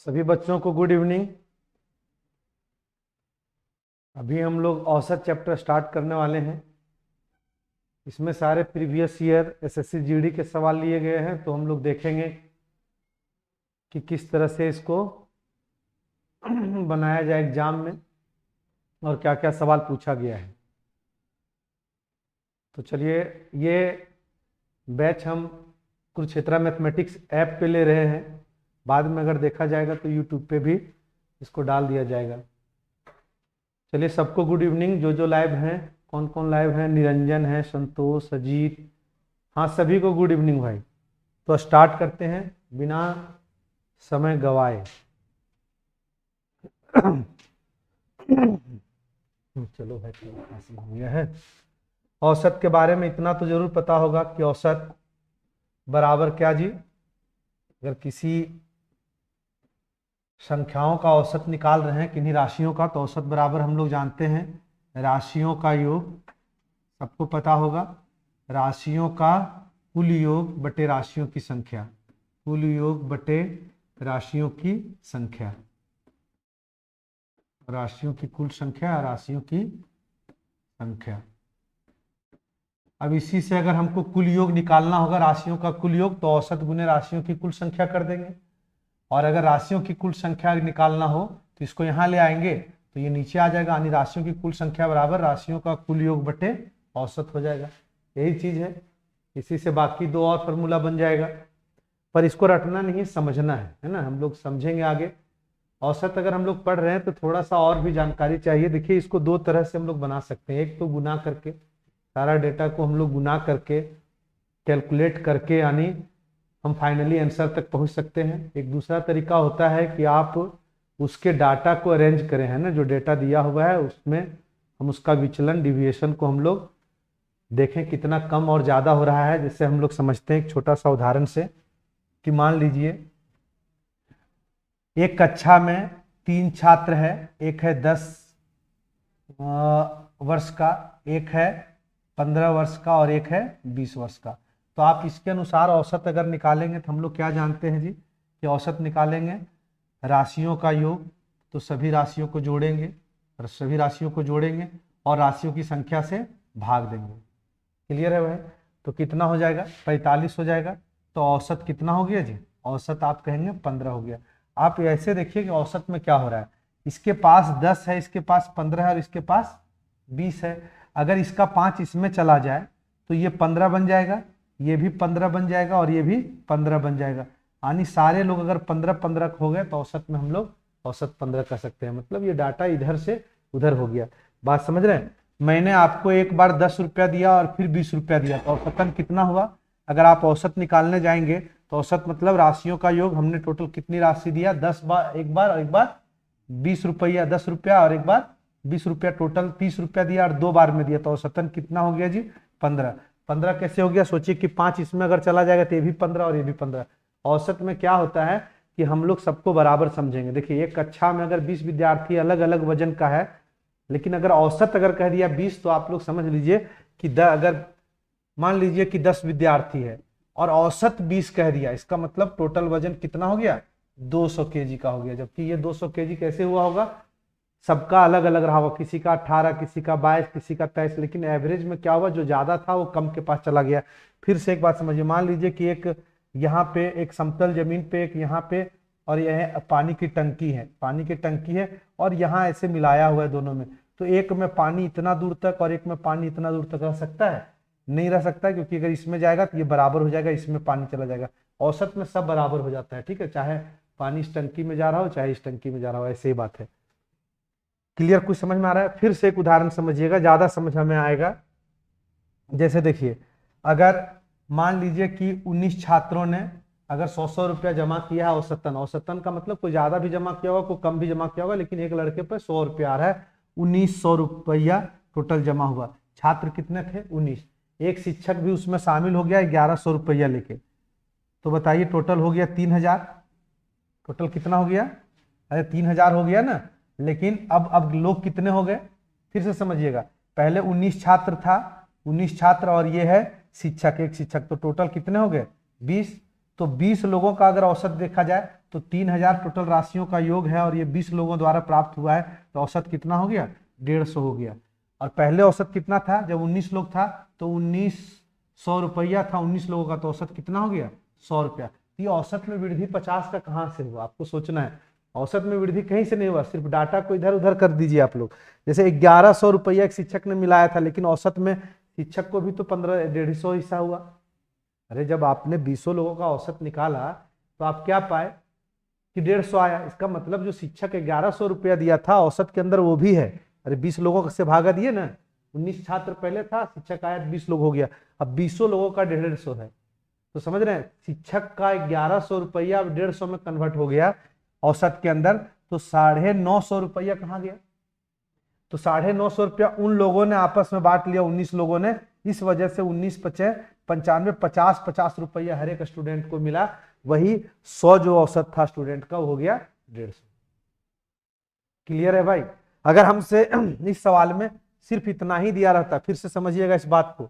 सभी बच्चों को गुड इवनिंग। अभी हम लोग औसत चैप्टर स्टार्ट करने वाले हैं। इसमें सारे प्रीवियस ईयर एसएससी जीडी के सवाल लिए गए हैं, तो हम लोग देखेंगे कि किस तरह से इसको बनाया जाए एग्जाम में और क्या क्या सवाल पूछा गया है। तो चलिए, ये बैच हम कुरुक्षेत्र मैथमेटिक्स ऐप पे ले रहे हैं। बाद में अगर देखा जाएगा तो यूट्यूब पे भी इसको डाल दिया जाएगा। चलिए, सबको गुड इवनिंग। जो लाइव हैं, कौन कौन लाइव हैं? निरंजन है, संतोष, अजीत, हाँ सभी को गुड इवनिंग भाई। तो स्टार्ट करते हैं बिना समय गवाए। चलो भाई, चलो हो गया है। औसत के बारे में इतना तो जरूर पता होगा कि औसत बराबर क्या जी? अगर किसी संख्याओं का औसत निकाल रहे हैं, किन्हीं राशियों का, तो औसत बराबर हम लोग जानते हैं राशियों का योग। सबको पता होगा, राशियों का कुल योग बटे राशियों की संख्या। कुल योग बटे राशियों की संख्या। राशियों की कुल संख्या, राशियों की संख्या। अब इसी से अगर हमको कुल योग निकालना होगा, राशियों का कुल योग, तो औसत गुने राशियों की कुल संख्या कर देंगे। और अगर राशियों की कुल संख्या निकालना हो तो इसको यहाँ ले आएंगे, तो ये नीचे आ जाएगा, यानी राशियों की कुल संख्या बराबर राशियों का कुल योग बटे औसत हो जाएगा। यही चीज है। इसी से बाकी दो और फॉर्मूला बन जाएगा, पर इसको रटना नहीं, समझना है ना। हम लोग समझेंगे आगे। औसत अगर हम लोग पढ़ रहे हैं तो थोड़ा सा और भी जानकारी चाहिए। देखिए, इसको दो तरह से हम लोग बना सकते हैं। एक तो गुना करके, सारा डेटा को हम लोग गुना करके कैलकुलेट करके, यानी हम फाइनली आंसर तक पहुंच सकते हैं। एक दूसरा तरीका होता है कि आप उसके डाटा को अरेंज करें, है ना। जो डेटा दिया हुआ है उसमें हम उसका विचलन, डिविएशन को हम लोग देखें कितना कम और ज़्यादा हो रहा है। जैसे हम लोग समझते हैं एक छोटा सा उदाहरण से, कि मान लीजिए एक कक्षा में 3 छात्र है। एक है 10 वर्ष का, एक है 15 वर्ष का और एक है 20 वर्ष का। तो आप इसके अनुसार औसत अगर निकालेंगे तो हम लोग क्या जानते हैं जी, कि औसत निकालेंगे राशियों का योग, तो सभी राशियों को जोड़ेंगे और सभी राशियों को जोड़ेंगे और राशियों की संख्या से भाग देंगे। क्लियर है भाई? तो कितना हो जाएगा? 45 हो जाएगा। तो औसत कितना हो गया जी? औसत आप कहेंगे 15 हो गया। आप ऐसे देखिए कि औसत में क्या हो रहा है। इसके पास 10 है, इसके पास 15 है और इसके पास 20 है। अगर इसका 5 इसमें चला जाए तो ये 15 बन जाएगा, ये भी 15 बन जाएगा और ये भी 15 बन जाएगा। यानी सारे लोग अगर 15-15 हो गए तो औसत में हम लोग औसत 15 कर सकते हैं। मतलब ये डाटा इधर से उधर हो गया। बात समझ रहे हैं? मैंने आपको एक बार 10 रुपया दिया और फिर 20 रुपया दिया, तो औसतन कितना हुआ? अगर आप औसत निकालने जाएंगे तो औसत मतलब राशियों का योग। हमने टोटल कितनी राशि दिया? 10 बार, एक बार और एक बार 20 रुपया, 10 रुपया और एक बार 20 रुपया, टोटल 30 रुपया दिया और 2 बार में दिया। तो औसतन कितना हो गया जी? 15। 15 कैसे हो गया? सोचिए कि 5 इसमें अगर चला जाएगा तो ये भी 15 और ये भी 15। औसत में क्या होता है कि हम लोग सबको बराबर समझेंगे। देखिए, एक कक्षा में अगर 20 विद्यार्थी अलग अलग वजन का है, लेकिन अगर औसत अगर कह दिया 20, तो आप लोग समझ लीजिए कि अगर मान लीजिए कि 10 विद्यार्थी है और औसत 20 कह दिया, इसका मतलब टोटल वजन कितना हो गया? 200 केजी का हो गया। जबकि ये 200 केजी कैसे हुआ होगा? सबका अलग अलग रहा होगा, किसी का 18, किसी का 22, किसी का 23, लेकिन एवरेज में क्या हुआ? जो ज्यादा था वो कम के पास चला गया। फिर से एक बात समझिए, मान लीजिए कि एक यहाँ पे एक समतल जमीन पे, एक यहाँ पे, और यह पानी की टंकी है, पानी की टंकी है और यहाँ ऐसे मिलाया हुआ है दोनों में। तो एक में पानी इतना दूर तक और एक में पानी इतना दूर तक रह सकता है? नहीं रह सकता, क्योंकि अगर इसमें जाएगा तो ये बराबर हो जाएगा, इसमें पानी चला जाएगा। औसत में सब बराबर हो जाता है, ठीक है, चाहे पानी इस टंकी में जा रहा हो चाहे इस टंकी में जा रहा हो। ऐसे ही बात है। क्लियर? कुछ समझ में आ रहा है? फिर से एक उदाहरण समझिएगा, ज्यादा समझ में आएगा। जैसे देखिए, अगर मान लीजिए कि 19 छात्रों ने अगर 100 रुपया जमा किया है औसतन, औसतन का मतलब कोई ज्यादा भी जमा किया होगा, कोई कम भी जमा किया होगा, लेकिन एक लड़के पर 100 रुपया आ रहा है। 1900 रुपया टोटल जमा हुआ। छात्र कितने थे? 19। एक शिक्षक भी उसमें शामिल हो गया 1100 रुपया लेके। तो बताइए, टोटल हो गया 3000। टोटल कितना हो गया? अरे 3000 हो गया ना। लेकिन अब लोग कितने हो गए? फिर से समझिएगा, पहले 19 छात्र था, 19 छात्र और ये है शिक्षक, एक शिक्षक, तो टोटल कितने हो गए? 20। तो 20 लोगों का अगर औसत देखा जाए तो 3000 टोटल राशियों का योग है और ये 20 लोगों द्वारा प्राप्त हुआ है, तो औसत कितना हो गया? 150 हो गया। और पहले औसत कितना था? जब 19 लोग था तो 1900 रुपया था 19 लोगों का, तो औसत कितना हो गया? 100 रुपया। ये औसत में वृद्धि 50 का कहाँ से हुआ? आपको सोचना है। औसत में वृद्धि कहीं से नहीं हुआ, सिर्फ डाटा को इधर उधर कर दीजिए आप लोग। जैसे 1100 रुपया एक शिक्षक ने मिलाया था, लेकिन औसत में शिक्षक को भी तो 150 हिस्सा हुआ। अरे जब आपने 20 लोगों का औसत निकाला तो आप क्या पाए कि 150 आया। इसका मतलब जो शिक्षक 1100 रुपया दिया था औसत के अंदर वो भी है। अरे 20 लोगों से भागा दिए ना, 19 छात्र पहले था, शिक्षक आया 20 लोग हो गया, अब 20 लोगों का 150 है। तो समझ रहे हैं, शिक्षक का 1100 रुपया अब 150 में कन्वर्ट हो गया औसत के अंदर, तो 950 रुपया कहाँ गया? तो 950 रुपया उन लोगों ने आपस में बांट लिया, 19 लोगों ने। इस वजह से 19 पचे 95, 50 रुपया हर एक स्टूडेंट को मिला। वही 100 जो औसत था स्टूडेंट का वो हो गया 150। क्लियर है भाई? अगर हमसे इस सवाल में सिर्फ इतना ही दिया रहता, फिर से समझिएगा इस बात को,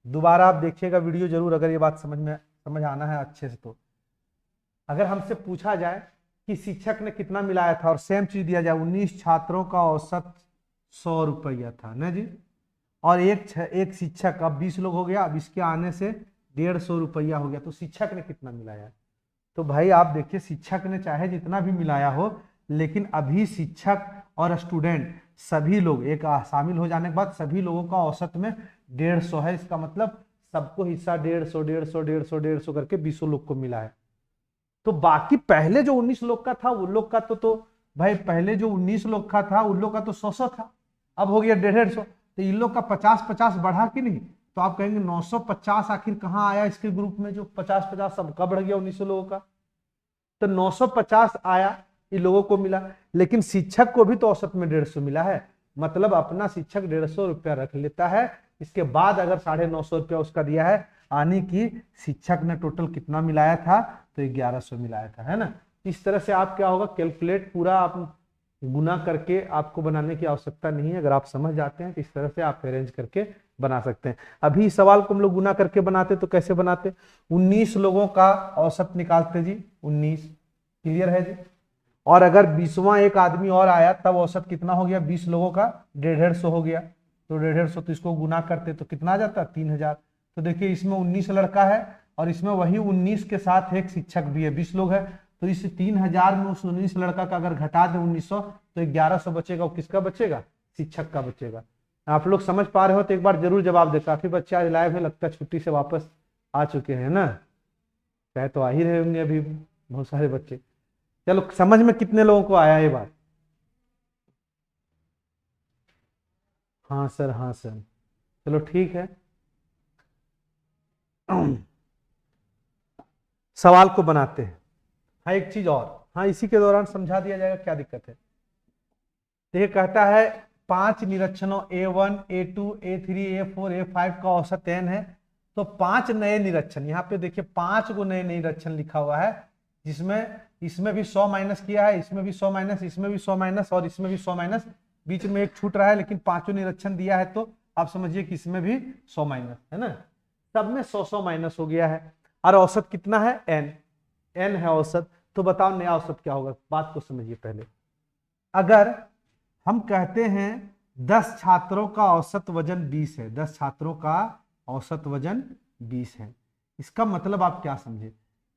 दोबारा आप देखिएगा वीडियो जरूर, अगर ये बात समझ आना है अच्छे से। तो अगर हमसे पूछा जाए कि शिक्षक ने कितना मिलाया था और सेम चीज दिया जाए, 19 छात्रों का औसत 100 रुपया था ना जी, और एक शिक्षक, अब 20 लोग हो गया, अब इसके आने से 150 रुपया हो गया, तो शिक्षक ने कितना मिलाया? तो भाई आप देखिए, शिक्षक ने चाहे जितना भी मिलाया हो, लेकिन अभी शिक्षक और स्टूडेंट सभी लोग एक शामिल हो जाने के बाद सभी लोगों का औसत में 150 है। इसका मतलब सबको हिस्सा 150 150 150 150 करके 20 लोग को मिला है। तो बाकी पहले जो 19 लोग का था उन लोग का तो भाई पहले जो 19 लोग का था उन लोग का तो 100 था, अब हो गया 150। तो इन लोग का 50 बढ़ा कि नहीं? तो आप कहेंगे 950 आखिर कहाँ आया इसके ग्रुप में, जो 50 सबका बढ़ गया 19 लोगों का? तो 950 आया, इन लोगों को मिला, लेकिन शिक्षक को भी तो औसत में 150 मिला है। मतलब अपना शिक्षक 150 रुपया रख लेता है, इसके बाद अगर 950 रुपया उसका दिया है, यानी कि शिक्षक ने टोटल कितना मिलाया था? तो 1100 मिलाया था, है ना। इस तरह से आप क्या होगा, कैलकुलेट पूरा आप गुना करके आपको बनाने की आवश्यकता नहीं है। अगर आप समझ जाते हैं तो इस तरह से आप अरेंज करके बना सकते हैं। अभी इस सवाल को हम लोग गुना करके बनाते तो कैसे बनाते? 19 लोगों का औसत निकालते जी, 19। क्लियर है जी? और अगर 20वां एक आदमी और आया तब औसत कितना हो गया? 20 लोगों का 150 हो गया, तो 150, तो इसको गुना करते तो कितना आ जाता? 3000। तो देखिए इसमें 19 लड़का है और इसमें वही 19 के साथ एक शिक्षक भी है, 20 लोग है। तो इस 3000 में उस 19 लड़का का अगर घटा दे 1900, तो 1100 बचेगा। वो किसका बचेगा? शिक्षक का बचेगा। आप लोग समझ पा रहे हो तो एक बार जरूर जवाब दे। काफी बच्चे आज लाइव है, लगता है छुट्टी से वापस आ चुके हैं ना, चाहे तो आ ही रहे होंगे अभी बहुत सारे बच्चे। चलो समझ में कितने लोगों को आया ये बात? हाँ सर, हाँ सर, चलो ठीक है। सवाल को बनाते हैं। हाँ एक चीज और, हाँ इसी के दौरान समझा दिया जाएगा, क्या दिक्कत है। देखिए कहता है 5 निरीक्षणों A1 A2 A3 A4 A5 का औसत n है। तो 5 नए निरीक्षण, यहाँ पे देखिए 5 को नए निरीक्षण लिखा हुआ है, जिसमें इसमें भी 100 माइनस किया है, इसमें भी 100 माइनस, इसमें भी 100 माइनस और इसमें भी 100 माइनस, बीच में एक छूट रहा है, लेकिन 5 निरीक्षण दिया है तो आप समझिए कि इसमें भी 100 माइनस है ना, सब में 100 माइनस हो गया है। और औसत कितना है? n है औसत। तो बताओ नया औसत क्या होगा? बात को समझिए पहले। अगर हम कहते हैं 10 छात्रों का औसत वजन 20 है, 10 छात्रों का औसत वजन 20 है, इसका मतलब आप क्या समझे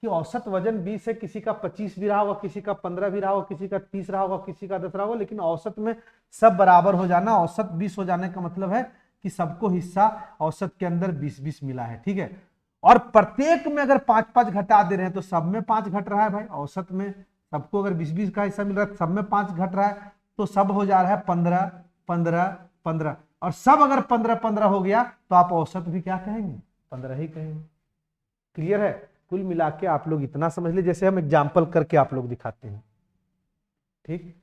कि औसत वजन 20 है, किसी का 25 भी रहा होगा, किसी का 15 भी रहा होगा, किसी का 30 रहा होगा, किसी का 10 रहा होगा, लेकिन औसत में सब बराबर हो जाना, औसत 20 हो जाने का मतलब है कि सबको हिस्सा औसत के अंदर 20-20 मिला है, ठीक है। और प्रत्येक में अगर 5-5 घटा दे रहे हैं तो सब में 5 घट रहा है भाई, औसत में सबको अगर 20-20 का हिस्सा मिल रहा है, सब में 5 घट रहा है, तो सब हो जा रहा है 15-15-15। और सब अगर 15-15 हो गया तो आप औसत भी क्या कहेंगे? 15 ही कहेंगे। क्लियर है? कुल मिला के आप लोग इतना समझ लीजिए, जैसे हम एग्जाम्पल करके आप लोग दिखाते हैं, ठीक।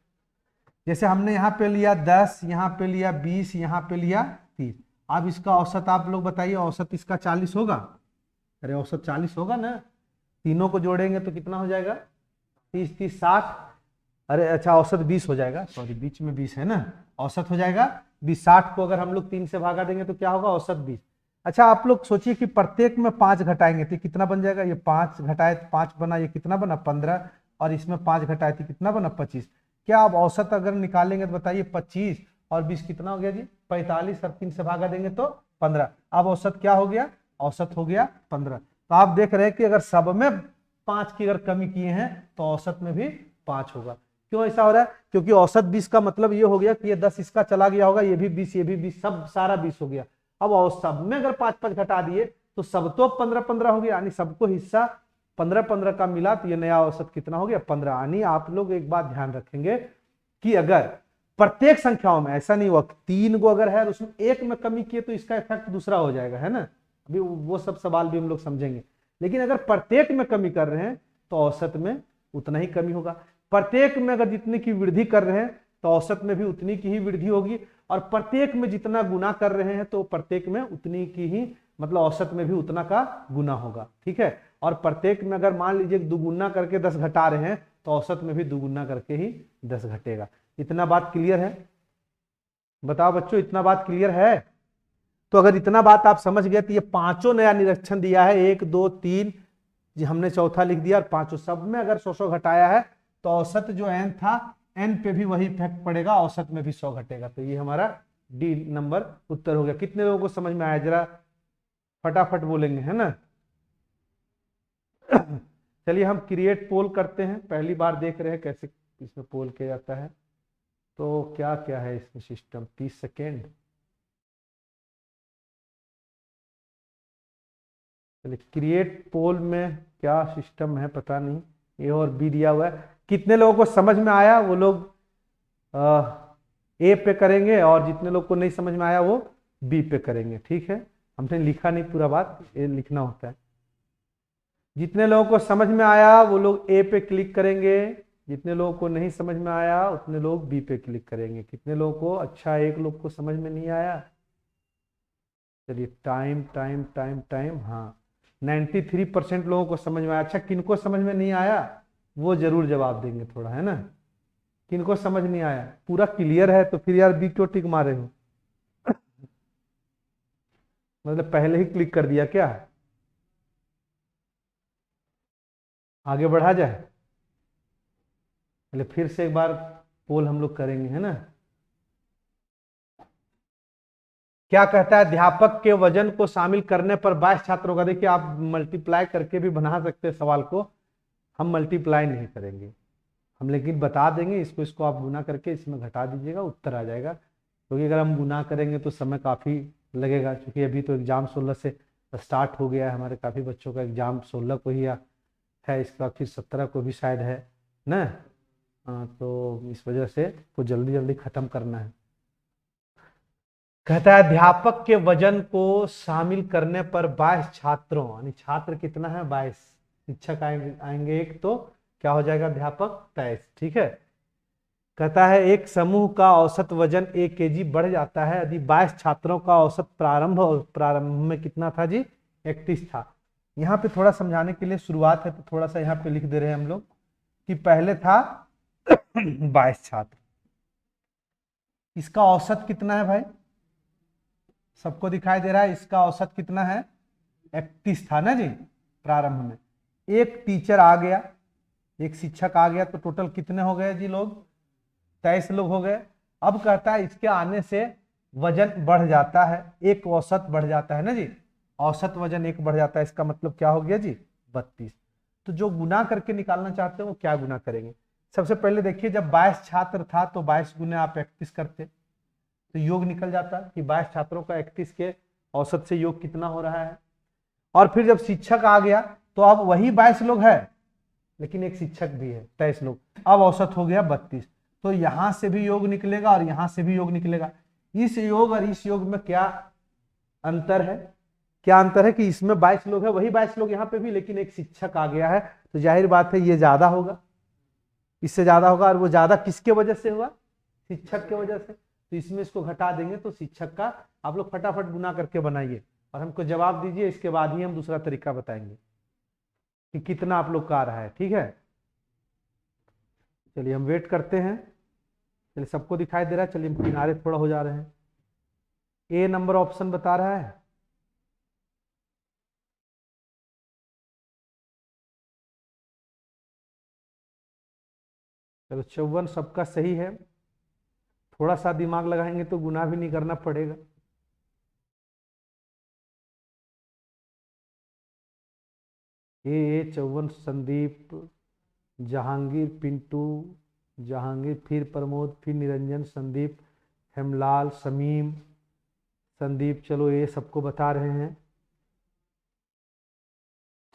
जैसे हमने यहाँ पे लिया 10, यहाँ पे लिया 20, यहाँ पे लिया 30। अब इसका औसत आप लोग बताइए, औसत इसका 40 होगा? अरे औसत 40 होगा ना, तीनों को जोड़ेंगे तो कितना हो जाएगा? 30-30 60। अरे अच्छा औसत 20 हो जाएगा, सॉरी बीच में 20 है ना, औसत हो जाएगा 20। 60 को अगर हम लोग 3 से भागा देंगे तो क्या होगा? औसत 20। अच्छा आप लोग सोचिए कि प्रत्येक में 5 घटाएंगे तो कितना बन जाएगा, ये 5 घटाए 5 बना, ये कितना बना 15, और इसमें 5 घटाए तो कितना बना 25। क्या आप औसत अगर निकालेंगे तो बताइए 25 और 20 कितना हो गया जी 45, और 3 से भागा देंगे तो 15। अब औसत क्या हो गया, औसत हो गया 15। तो आप देख रहे हैं कि अगर सब में 5 की अगर कमी किए हैं तो औसत में भी 5 होगा। क्यों ऐसा हो रहा है, क्योंकि औसत 20 का मतलब ये हो गया कि ये 10 इसका चला गया होगा, ये भी 20, ये भी 20, सब सारा 20 हो गया। अब सब में अगर 5-5 घटा दिए तो सब तो 15-15 हो गया, यानी सबको हिस्सा 15-15 का मिला, तो ये नया औसत कितना हो गया 15। यानी आप लोग एक बात ध्यान रखेंगे कि अगर प्रत्येक संख्याओं में ऐसा नहीं हुआ 3 को अगर है और उसमें 1 में कमी किए तो इसका इफेक्ट दूसरा हो जाएगा, है ना। अभी वो सब सवाल भी हम लोग समझेंगे। लेकिन अगर प्रत्येक में कमी कर रहे हैं तो औसत में उतना ही कमी होगा। प्रत्येक में अगर जितने की वृद्धि कर रहे हैं तो औसत में भी उतनी की ही वृद्धि होगी, और प्रत्येक में जितना गुना कर रहे हैं तो प्रत्येक में उतनी की ही, मतलब औसत में भी उतना का गुना होगा, ठीक है। और प्रत्येक में अगर मान लीजिए दुगुना करके 10 घटा रहे हैं तो औसत में भी दुगुना करके ही 10 घटेगा। इतना बात क्लियर है, बताओ बच्चों इतना बात क्लियर है। तो अगर इतना बात आप समझ गए तो ये पांचों नया निरीक्षण दिया है, 1 2 3 जी, हमने चौथा लिख दिया, और पांचों सब में अगर 100-100 घटाया है तो औसत जो n था n पे भी वही इफेक्ट पड़ेगा, औसत में भी 100 घटेगा। तो ये हमारा डी नंबर उत्तर हो गया। कितने लोगों को समझ में आया, जरा फटाफट बोलेंगे, है ना। चलिए हम क्रिएट पोल करते हैं, पहली बार देख रहे हैं कैसे इसमें पोल किया जाता है। तो क्या क्या है इसमें सिस्टम, 30 सेकेंड। चलिए क्रिएट पोल में क्या सिस्टम है पता नहीं, ए और बी दिया हुआ है। कितने लोगों को समझ में आया वो लोग ए पे करेंगे, और जितने लोग को नहीं समझ में आया वो बी पे करेंगे, ठीक है। हमने लिखा नहीं पूरा बात, ये लिखना होता है। जितने लोगों को समझ में आया वो लोग ए पे क्लिक करेंगे, जितने लोगों को नहीं समझ में आया उतने लोग बी पे क्लिक करेंगे। कितने लोगों को, अच्छा एक लोग को समझ में नहीं आया। चलिए टाइम टाइम टाइम टाइम, हाँ 93% लोगों को समझ में आया। अच्छा किनको समझ में नहीं आया वो जरूर जवाब देंगे थोड़ा, है ना। किनको समझ नहीं आया, पूरा क्लियर है तो फिर यार बी क्यों टिक मारे हो, मतलब पहले ही क्लिक कर दिया क्या। आगे बढ़ा जाए, पहले फिर से एक बार पोल हम लोग करेंगे, है ना। क्या कहता है, अध्यापक के वजन को शामिल करने पर 22 छात्रों का, देखिए आप मल्टीप्लाई करके भी बना सकते हैं सवाल को, हम मल्टीप्लाई नहीं करेंगे हम, लेकिन बता देंगे इसको इसको आप गुना करके इसमें घटा दीजिएगा, उत्तर आ जाएगा। क्योंकि अगर हम गुना करेंगे तो समय काफ़ी लगेगा, क्योंकि अभी तो एग्जाम 16 से स्टार्ट हो गया है, हमारे काफ़ी बच्चों का एग्जाम 16 को ही है, इसका फिर 17 को भी शायद है ना। हाँ तो इस वजह से को जल्दी जल्दी खत्म करना है। कहता है अध्यापक के वजन को शामिल करने पर 22 छात्रों, यानी छात्र कितना है 22, शिक्षक आएंगे एक, तो क्या हो जाएगा अध्यापक 23, ठीक है। कहता है एक समूह का औसत वजन 1 kg बढ़ जाता है यदि 22 छात्रों का औसत प्रारंभ में कितना था जी 31 था। यहाँ पे थोड़ा समझाने के लिए शुरुआत है तो थोड़ा सा यहाँ पे लिख दे रहे हैं हम लोग कि पहले था 22 छात्र, इसका औसत कितना है भाई, सबको दिखाई दे रहा है, इसका औसत कितना है 31 था ना जी प्रारंभ में। एक टीचर आ गया, एक शिक्षक आ गया, तो टोटल कितने हो गए जी लोग, 23 लोग हो गए। अब कहता है इसके आने से वजन बढ़ जाता है, एक औसत बढ़ जाता है ना जी, औसत वजन एक बढ़ जाता है, इसका मतलब क्या हो गया जी 32। तो जो गुना करके निकालना चाहते हैं वो क्या गुना करेंगे, सबसे पहले देखिए जब 22 छात्र था तो 22 गुने आप 31 करते तो योग निकल जाता कि 22 छात्रों का 31 के औसत से योग कितना हो रहा है। और फिर जब शिक्षक आ गया तो अब वही 22 लोग है लेकिन एक शिक्षक भी है 23 लोग, अब औसत हो गया 32। तो यहां से भी योग निकलेगा और यहां से भी योग निकलेगा। इस योग और इस योग में क्या अंतर है, क्या अंतर है कि इसमें 22 लोग है, वही 22 लोग यहाँ पे भी, लेकिन एक शिक्षक आ गया है तो जाहिर बात है ये ज्यादा होगा, इससे ज्यादा होगा। और वो ज्यादा किसके वजह से हुआ, शिक्षक के वजह से। तो इसमें इसको घटा देंगे तो शिक्षक का, आप लोग फटाफट गुना करके बनाइए और हमको जवाब दीजिए, इसके बाद ही हम दूसरा तरीका बताएंगे कि कितना आप लोग का आ रहा है, ठीक है। चलिए हम वेट करते हैं, चलिए सबको दिखाई दे रहा है, चलिए हम किनारे थोड़ा हो जा रहे हैं। ए नंबर ऑप्शन बता रहा है, चलो 54 सबका सही है। थोड़ा सा दिमाग लगाएंगे तो गुना भी नहीं करना पड़ेगा। ये 54 संदीप, जहांगीर, पिंटू, जहांगीर, फिर प्रमोद, फिर निरंजन, संदीप, हेमलाल, समीम, संदीप, चलो ये सबको बता रहे हैं।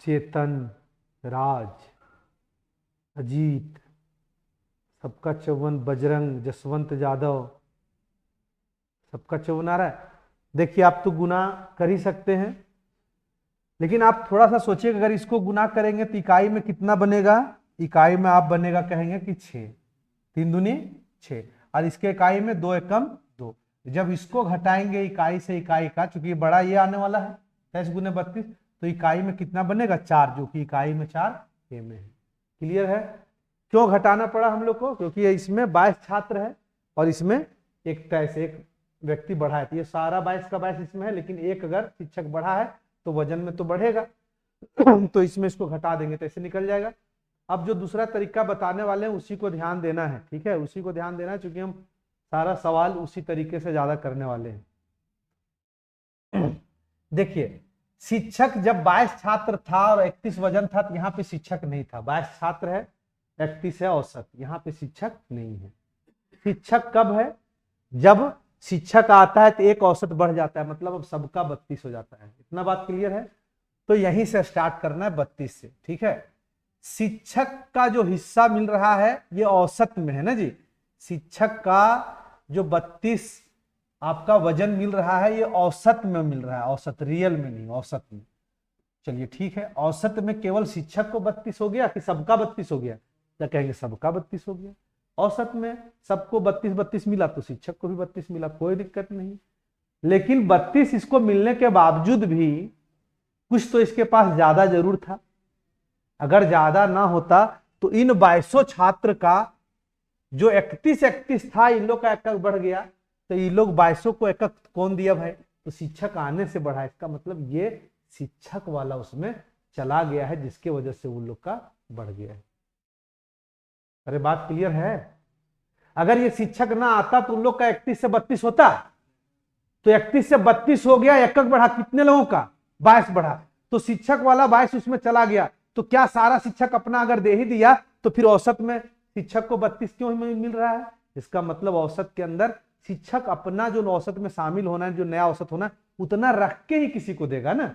चेतन, राज, अजीत, सबका 54, बजरंग, जसवंत जादव, सबका 54 आ रहा है। देखिए आप तो गुना कर ही सकते हैं, लेकिन आप थोड़ा सा सोचिए, अगर इसको गुना करेंगे तो इकाई में कितना बनेगा। इकाई में आप बनेगा कहेंगे कि 6, 3 दूनी 6, और इसके इकाई में 2 एकम 2। जब इसको घटाएंगे इकाई से इकाई का, चूंकि बड़ा ये आने वाला है 23 गुने 32, तो इकाई में कितना बनेगा 4, जो कि इकाई में 4 ए में है। क्लियर है। क्यों घटाना पड़ा हम लोग को, क्योंकि इसमें 22 छात्र है और इसमें एक तय से एक व्यक्ति बढ़ा है, तो ये सारा 22 का 22 इसमें है, लेकिन एक अगर शिक्षक बढ़ा है तो वजन में तो बढ़ेगा तो इसमें इसको घटा देंगे तो ऐसे निकल जाएगा। अब जो दूसरा तरीका बताने वाले हैं उसी को ध्यान देना है, ठीक है, उसी को ध्यान देना है, क्योंकि हम सारा सवाल उसी तरीके से ज्यादा करने वाले हैं। देखिए शिक्षक जब 22 छात्र था और 31 वजन था, तो यहाँ पे शिक्षक नहीं था। 22 छात्र है, 31 है औसत, यहाँ पे शिक्षक नहीं है। शिक्षक कब है, जब शिक्षक आता है तो एक औसत बढ़ जाता है, मतलब अब सबका 32 हो जाता है। इतना बात क्लियर है। तो यहीं से स्टार्ट करना है 32 से, ठीक है। शिक्षक का जो हिस्सा मिल रहा है ये औसत में है ना जी। शिक्षक का जो 32 आपका वजन मिल रहा है ये औसत में मिल रहा है, औसत, रियल में नहीं, औसत में। चलिए ठीक है, औसत में केवल शिक्षक को 32 हो गया कि सबका 32 हो गया, क्या कहेंगे सबका 32 हो गया। औसत में सबको 32 मिला तो शिक्षक को भी 32 मिला, कोई दिक्कत नहीं। लेकिन 32 इसको मिलने के बावजूद भी कुछ तो इसके पास ज्यादा जरूर था। अगर ज्यादा ना होता तो इन 22 छात्र का जो 31 था, इन लोग का एकक बढ़ गया, तो इन लोग 22 को एकक कौन दिया भाई, तो शिक्षक आने से बढ़ा। इसका मतलब ये शिक्षक वाला उसमें चला गया है, जिसके वजह से उन लोग का बढ़ गया है। अरे बात क्लियर है। अगर ये शिक्षक ना आता तो उन लोग का 31 से 32 होता, तो 31 से 32 हो गया, एकक बढ़ा, कितने लोगों का 22 बढ़ा, तो शिक्षक वाला 22 उसमें चला गया। तो क्या सारा शिक्षक अपना अगर दे ही दिया तो फिर औसत में शिक्षक को 32 क्यों मिल रहा है। इसका मतलब औसत के अंदर शिक्षक अपना जो औसत में शामिल होना है, जो नया औसत होना है, उतना रख के ही किसी को देगा ना।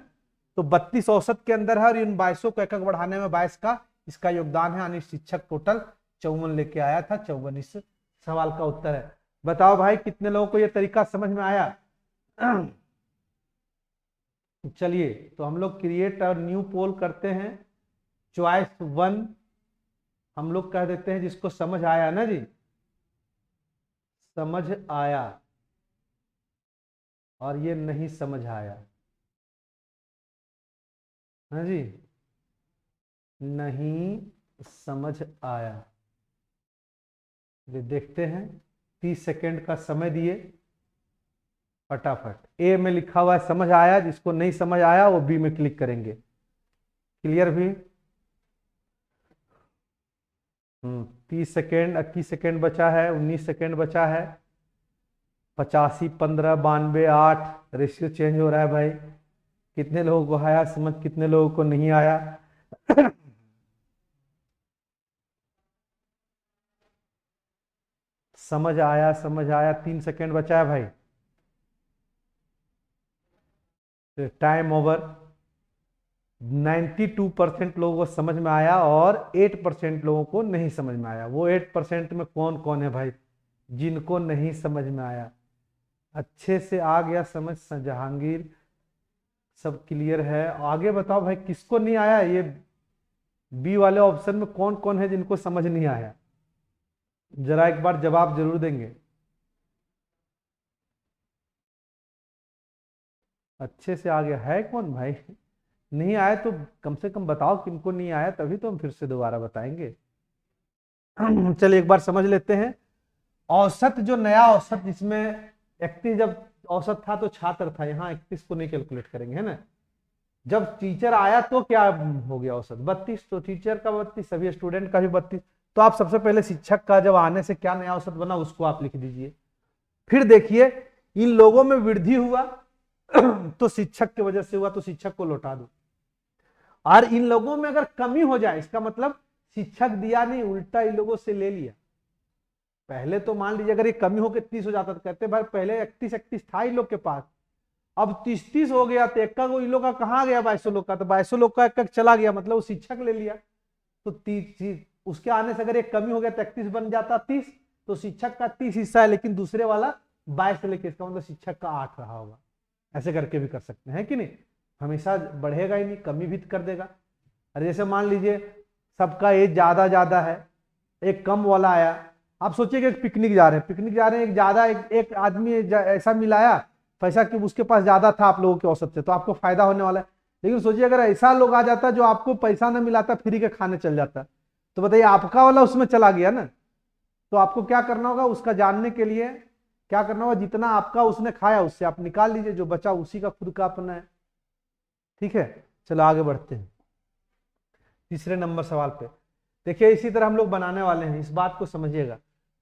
तो 32 औसत के अंदर है और इन 22 को एकक बढ़ाने में 22 का इसका योगदान है, यानी शिक्षक टोटल 54 लेके आया था। 54 इस सवाल का उत्तर है। बताओ भाई कितने लोगों को यह तरीका समझ में आया। चलिए तो हम लोग क्रिएट और न्यू पोल करते हैं। चॉइस 1 हम लोग कह देते हैं जिसको समझ आया ना जी, समझ आया, और ये नहीं समझ आया, हाँ जी, नहीं समझ आया। ये देखते हैं, 30 सेकेंड का समय दिए फटाफट। ए में लिखा हुआ है समझ आया, जिसको नहीं समझ आया वो बी में क्लिक करेंगे। क्लियर भी। 30 सेकेंड, 21 सेकेंड बचा है, 19 सेकेंड बचा है। 85, 15, 92, 8 रेशियो चेंज हो रहा है भाई। कितने लोगों को आया समझ, कितने लोगों को नहीं आया। समझ आया, समझ आया। 3 सेकेंड बचा है भाई, टाइम ओवर। 92% लोगों को समझ में आया और 8% लोगों को नहीं समझ में आया। वो 8% में कौन कौन है भाई जिनको नहीं समझ में आया। अच्छे से आ गया समझ जहांगीर, सब क्लियर है। आगे बताओ भाई किसको नहीं आया, ये बी वाले ऑप्शन में कौन कौन है जिनको समझ नहीं आया, जरा एक बार जवाब जरूर देंगे। अच्छे से आ गया है कौन भाई, नहीं आया तो कम से कम बताओ किनको नहीं आया, तभी तो हम फिर से दोबारा बताएंगे। चलिए एक बार समझ लेते हैं। औसत, जो नया औसत जिसमें 31 जब औसत था तो छात्र था, यहाँ 31 को नहीं कैलकुलेट करेंगे, है ना। जब टीचर आया तो क्या हो गया औसत 32, तो टीचर का 32, सभी स्टूडेंट का भी 32, तो आप सबसे पहले शिक्षक का जब आने से क्या नया औसत बना उसको आप लिख दीजिए। फिर देखिए इन लोगों में वृद्धि हुआ तो शिक्षक की वजह से हुआ, तो शिक्षक को लौटा दो। और इन लोगों में अगर कमी हो जाए, इसका मतलब शिक्षक दिया नहीं, उल्टा इन लोगों से ले लिया। पहले तो मान लीजिए अगर ये कमी होकर 30 हो जाता तो कहते भाई पहले 31 था इन लोग के पास, अब 30 हो गया तो एक इन लोग का कहाँ गया 2200 लोग का, तो 2200 लोग का एक चला गया, मतलब वो शिक्षक ले लिया। तो 30 उसके आने से अगर एक कमी हो गया तो 31 बन जाता 30, तो शिक्षक का 30 हिस्सा है लेकिन दूसरे वाला 22 से लेकर, इसका मतलब शिक्षक का 8 रहा होगा। ऐसे करके भी कर सकते हैं कि नहीं, हमेशा बढ़ेगा ही नहीं, कमी भी कर देगा। अरे जैसे मान लीजिए सबका एज ज्यादा ज्यादा है, एक कम वाला आया, आप सोचिए कि पिकनिक जा रहे हैं, एक ज्यादा एक आदमी ऐसा मिलाया पैसा कि उसके पास ज्यादा था आप लोगों के औसत से, तो आपको फायदा होने वाला है। लेकिन सोचिए अगर ऐसा लोग आ जाता जो आपको पैसा ना मिलाता, फ्री के खाने चल जाता, तो बताइए आपका वाला उसमें चला गया ना। तो आपको क्या करना होगा, उसका जानने के लिए क्या करना होगा, जितना आपका उसने खाया उससे आप निकाल लीजिए, जो बचा उसी का खुद का अपना है। ठीक है, चलो आगे बढ़ते हैं तीसरे नंबर सवाल पे। देखिए इसी तरह हम लोग बनाने वाले हैं, इस बात को समझिएगा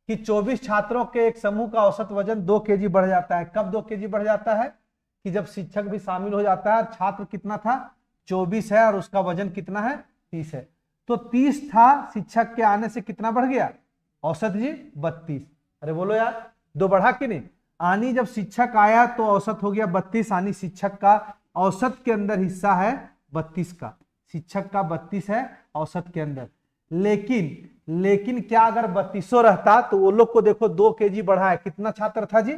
कि 24 छात्रों के एक समूह का औसत वजन 2 kg बढ़ जाता है। कब 2 kg बढ़ जाता है, कि जब शिक्षक भी शामिल हो जाता है। छात्र कितना था, 24 है, और उसका वजन कितना है, 30 है। तो 30 था, शिक्षक के आने से कितना बढ़ गया, औसत जी 32। अरे बोलो यार, 2 बढ़ा कि नहीं। आनी जब शिक्षक आया तो औसत हो गया 32, आनी शिक्षक का औसत के अंदर हिस्सा है 32 का, शिक्षक का 32 है औसत के अंदर। लेकिन क्या अगर 3200 रहता तो वो लोग को देखो 2 kg बढ़ा है। कितना छात्र था जी,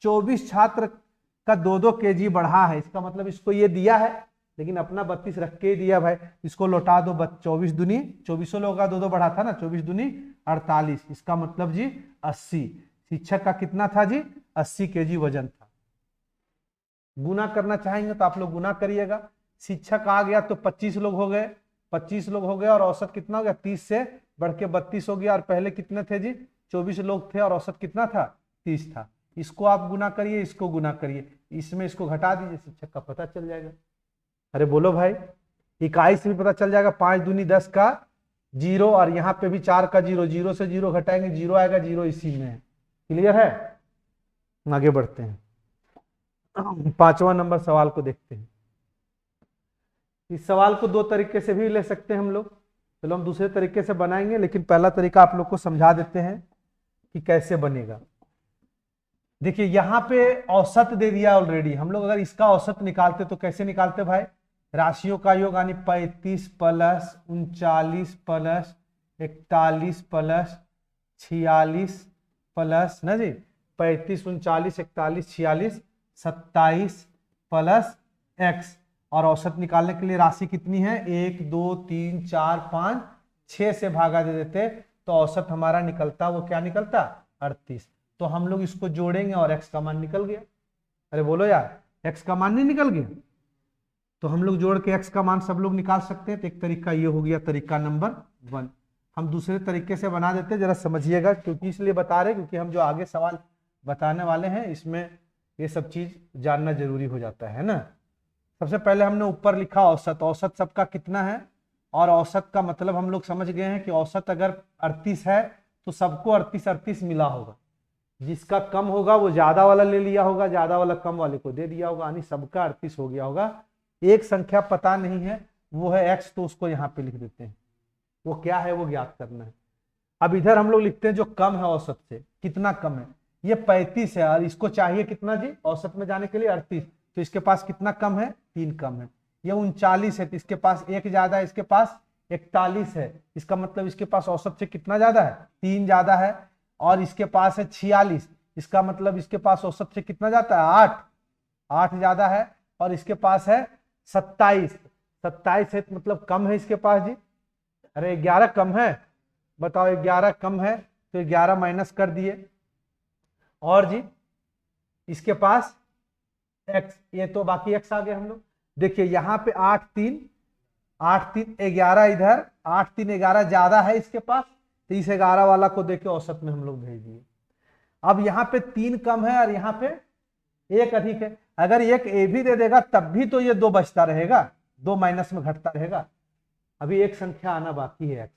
24 छात्र का 2-2 kg बढ़ा है। इसका मतलब इसको ये दिया है लेकिन अपना 32 रख के दिया भाई, इसको लौटा दो। 24 दूनी 2400 लोगों का 2-2 बढ़ा था ना, 24 दूनी 48, इसका मतलब जी 80। शिक्षक का कितना था जी, 80 kg वजन था। गुना करना चाहेंगे तो आप लोग गुना करिएगा। शिक्षक आ गया तो 25 लोग हो गए, 25 लोग हो गए, और औसत कितना हो गया, 30 से बढ़ के 32 हो गया। और पहले कितने थे जी, 24 लोग थे और औसत कितना था, 30 था। इसको आप गुना करिए, इसको गुना करिए, इसमें इसको घटा दीजिए, शिक्षक का पता चल जाएगा। अरे बोलो भाई, इकाई से भी पता चल जाएगा। 5 दूनी 10 का 0, और यहाँ पे भी 4 का 0, 0 से 0 घटाएंगे 0 आएगा, 0 इसी में है। क्लियर है, आगे बढ़ते हैं। 5वां नंबर सवाल को देखते हैं। इस सवाल को 2 तरीके से भी ले सकते हैं हम लोग, चलो हम दूसरे तरीके से बनाएंगे, लेकिन पहला तरीका आप लोग को समझा देते हैं कि कैसे बनेगा। देखिए यहाँ पे औसत दे दिया ऑलरेडी, हम लोग अगर इसका औसत निकालते तो कैसे निकालते भाई, राशियों का योग यानी 35 प्लस 39 प्लस 41 प्लस 46 प्लस ना जी 35 39 41 46 27 प्लस x, और औसत निकालने के लिए राशि कितनी है, 1 2 3 4 5 6 से भागा दे देते तो औसत हमारा निकलता, वो क्या निकलता, 38। तो हम लोग इसको जोड़ेंगे और x का मान निकल गया। अरे बोलो यार, x का मान नहीं निकल गया, तो हम लोग जोड़ के x का मान सब लोग निकाल सकते हैं। तो एक तरीका ये हो गया, तरीका नंबर 1। हम दूसरे तरीके से बना देते हैं, जरा समझिएगा, क्योंकि इसलिए बता रहे क्योंकि हम जो आगे सवाल बताने वाले हैं इसमें ये सब चीज जानना जरूरी हो जाता है ना। सबसे पहले हमने ऊपर लिखा औसत, औसत सबका कितना है, और औसत का मतलब हम लोग समझ गए हैं कि औसत अगर 38 है तो सबको 38 मिला होगा। जिसका कम होगा वो ज्यादा वाला ले लिया होगा, ज्यादा वाला कम वाले को दे दिया होगा, यानी सबका 38 हो गया होगा। एक संख्या पता नहीं है, वो है x, तो उसको यहाँ पे लिख देते हैं। वो क्या है वो ज्ञात करना है। अब इधर हम लोग लिखते हैं जो कम है औसत से, कितना कम है, ये 35 है, और इसको चाहिए कितना जी, औसत में जाने के लिए 38, तो इसके पास कितना कम है, 3 कम है। ये 39 है तो इसके पास 1 ज्यादा है, इसके पास 41 है, इसका मतलब इसके पास औसत से कितना ज्यादा है, 3 ज्यादा है। और इसके पास है 46, इसका मतलब इसके पास औसत से कितना जाता है, 8 ज्यादा है। और इसके पास है 27 है, मतलब कम है इसके पास जी। अरे 11 कम है, बताओ 11 कम है, तो 11 माइनस कर दिए। और जी इसके पास x, ये तो बाकी x आ गए हम लोग। देखिए यहाँ पे 8 3 11 इधर, 8 3 11 ज्यादा है इसके पास, तो इस 11 वाला को देके औसत में हम लोग भेज दिए। अब यहाँ पे 3 कम है और यहाँ पे 1 अधिक है। अगर 1 ए भी दे देगा तब भी तो ये 2 बचता रहेगा, 2 माइनस में घटता रहेगा। अभी एक संख्या आना बाकी है x।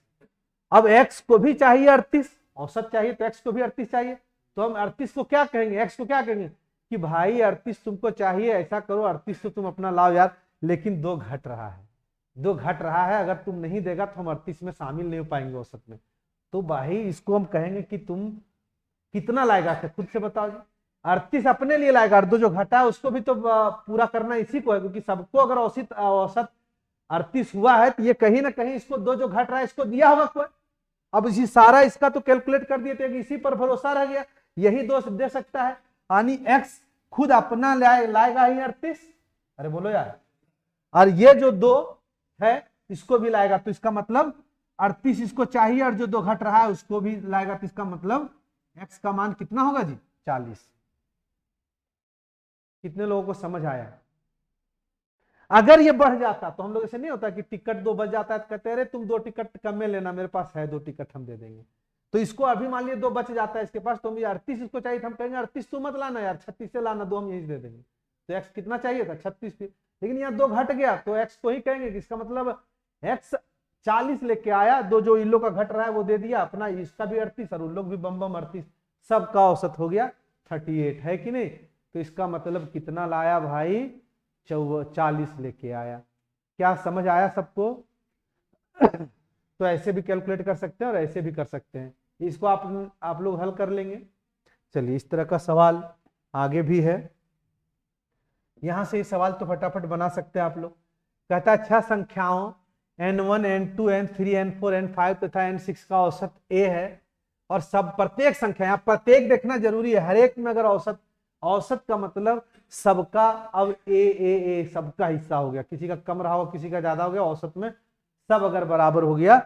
अब x को भी चाहिए 38, औसत चाहिए तो x को भी 38 चाहिए, तो हम 38 को क्या कहेंगे, x को क्या कहेंगे कि भाई 38 तुमको चाहिए, ऐसा करो 38 तो तुम अपना लाओ यार, लेकिन 2 घट रहा है, 2 घट रहा है, अगर तुम नहीं देगा तो हम 38 में शामिल नहीं हो पाएंगे औसत में। तो भाई इसको हम कहेंगे कि तुम कितना लाएगा, खुद से बताओ जी। 38 अपने लिए लाएगा, और 2 जो घटा है उसको भी तो पूरा करना इसी को है, क्योंकि सबको अगर औसत 38 हुआ है तो ये कहीं ना कहीं इसको 2 जो घट रहा है इसको दिया होगा कोई। अब इसी सारा इसका तो कैलकुलेट कर दिए थे कि इसी पर भरोसा रह गया, यही दोष दे सकता है, यानी x खुद अपना लाएगा ही 38, अरे बोलो यार, और ये जो 2 है इसको भी लाएगा, तो इसका मतलब 38 इसको चाहिए, और जो 2 घट रहा है उसको भी लाएगा, तो इसका मतलब x का मान कितना होगा जी, 40। कितने लोगों को समझ आया? अगर ये बढ़ जाता तो हम लोग ऐसे नहीं होता कि टिकट 2 बच जाता है तो कहते अरे तुम 2 टिकट कम में लेना, मेरे पास है 2 टिकट हम दे देंगे। तो इसको अभी मान लिया 2 बच जाता है इसके पास, तो हम 38 इसको चाहिए, हम कहेंगे 38 तू मत लाना यार, 36 से लाना, 2 हम यही दे देंगे। तो x कितना चाहिए था, 36 थी, लेकिन यहाँ 2 घट गया तो x को ही कहेंगे कि इसका मतलब x 40 लेके आया, 2 जो इन लोग का घट रहा है वो दे दिया अपना, इसका भी 38 और उन लोग भी बम 38, सबका औसत हो गया 38, है कि नहीं? तो इसका मतलब कितना लाया भाई, 40 लेके आया। क्या समझ आया सबको? तो ऐसे भी कैलकुलेट कर सकते हैं और ऐसे भी कर सकते हैं, इसको आप लोग हल कर लेंगे। चलिए इस तरह का सवाल आगे भी है, यहां से ये सवाल तो फटाफट बना सकते हैं आप लोग। कहता है 6 संख्याओं n1 n2 n3 n4 n5 तथा n6 का औसत a है, और सब प्रत्येक संख्या, यहाँ प्रत्येक देखना जरूरी है, हर एक में अगर औसत का मतलब सबका, अब ए सबका हिस्सा हो गया, किसी का कम रहा हो किसी का ज्यादा हो गया, औसत में सब अगर बराबर हो गया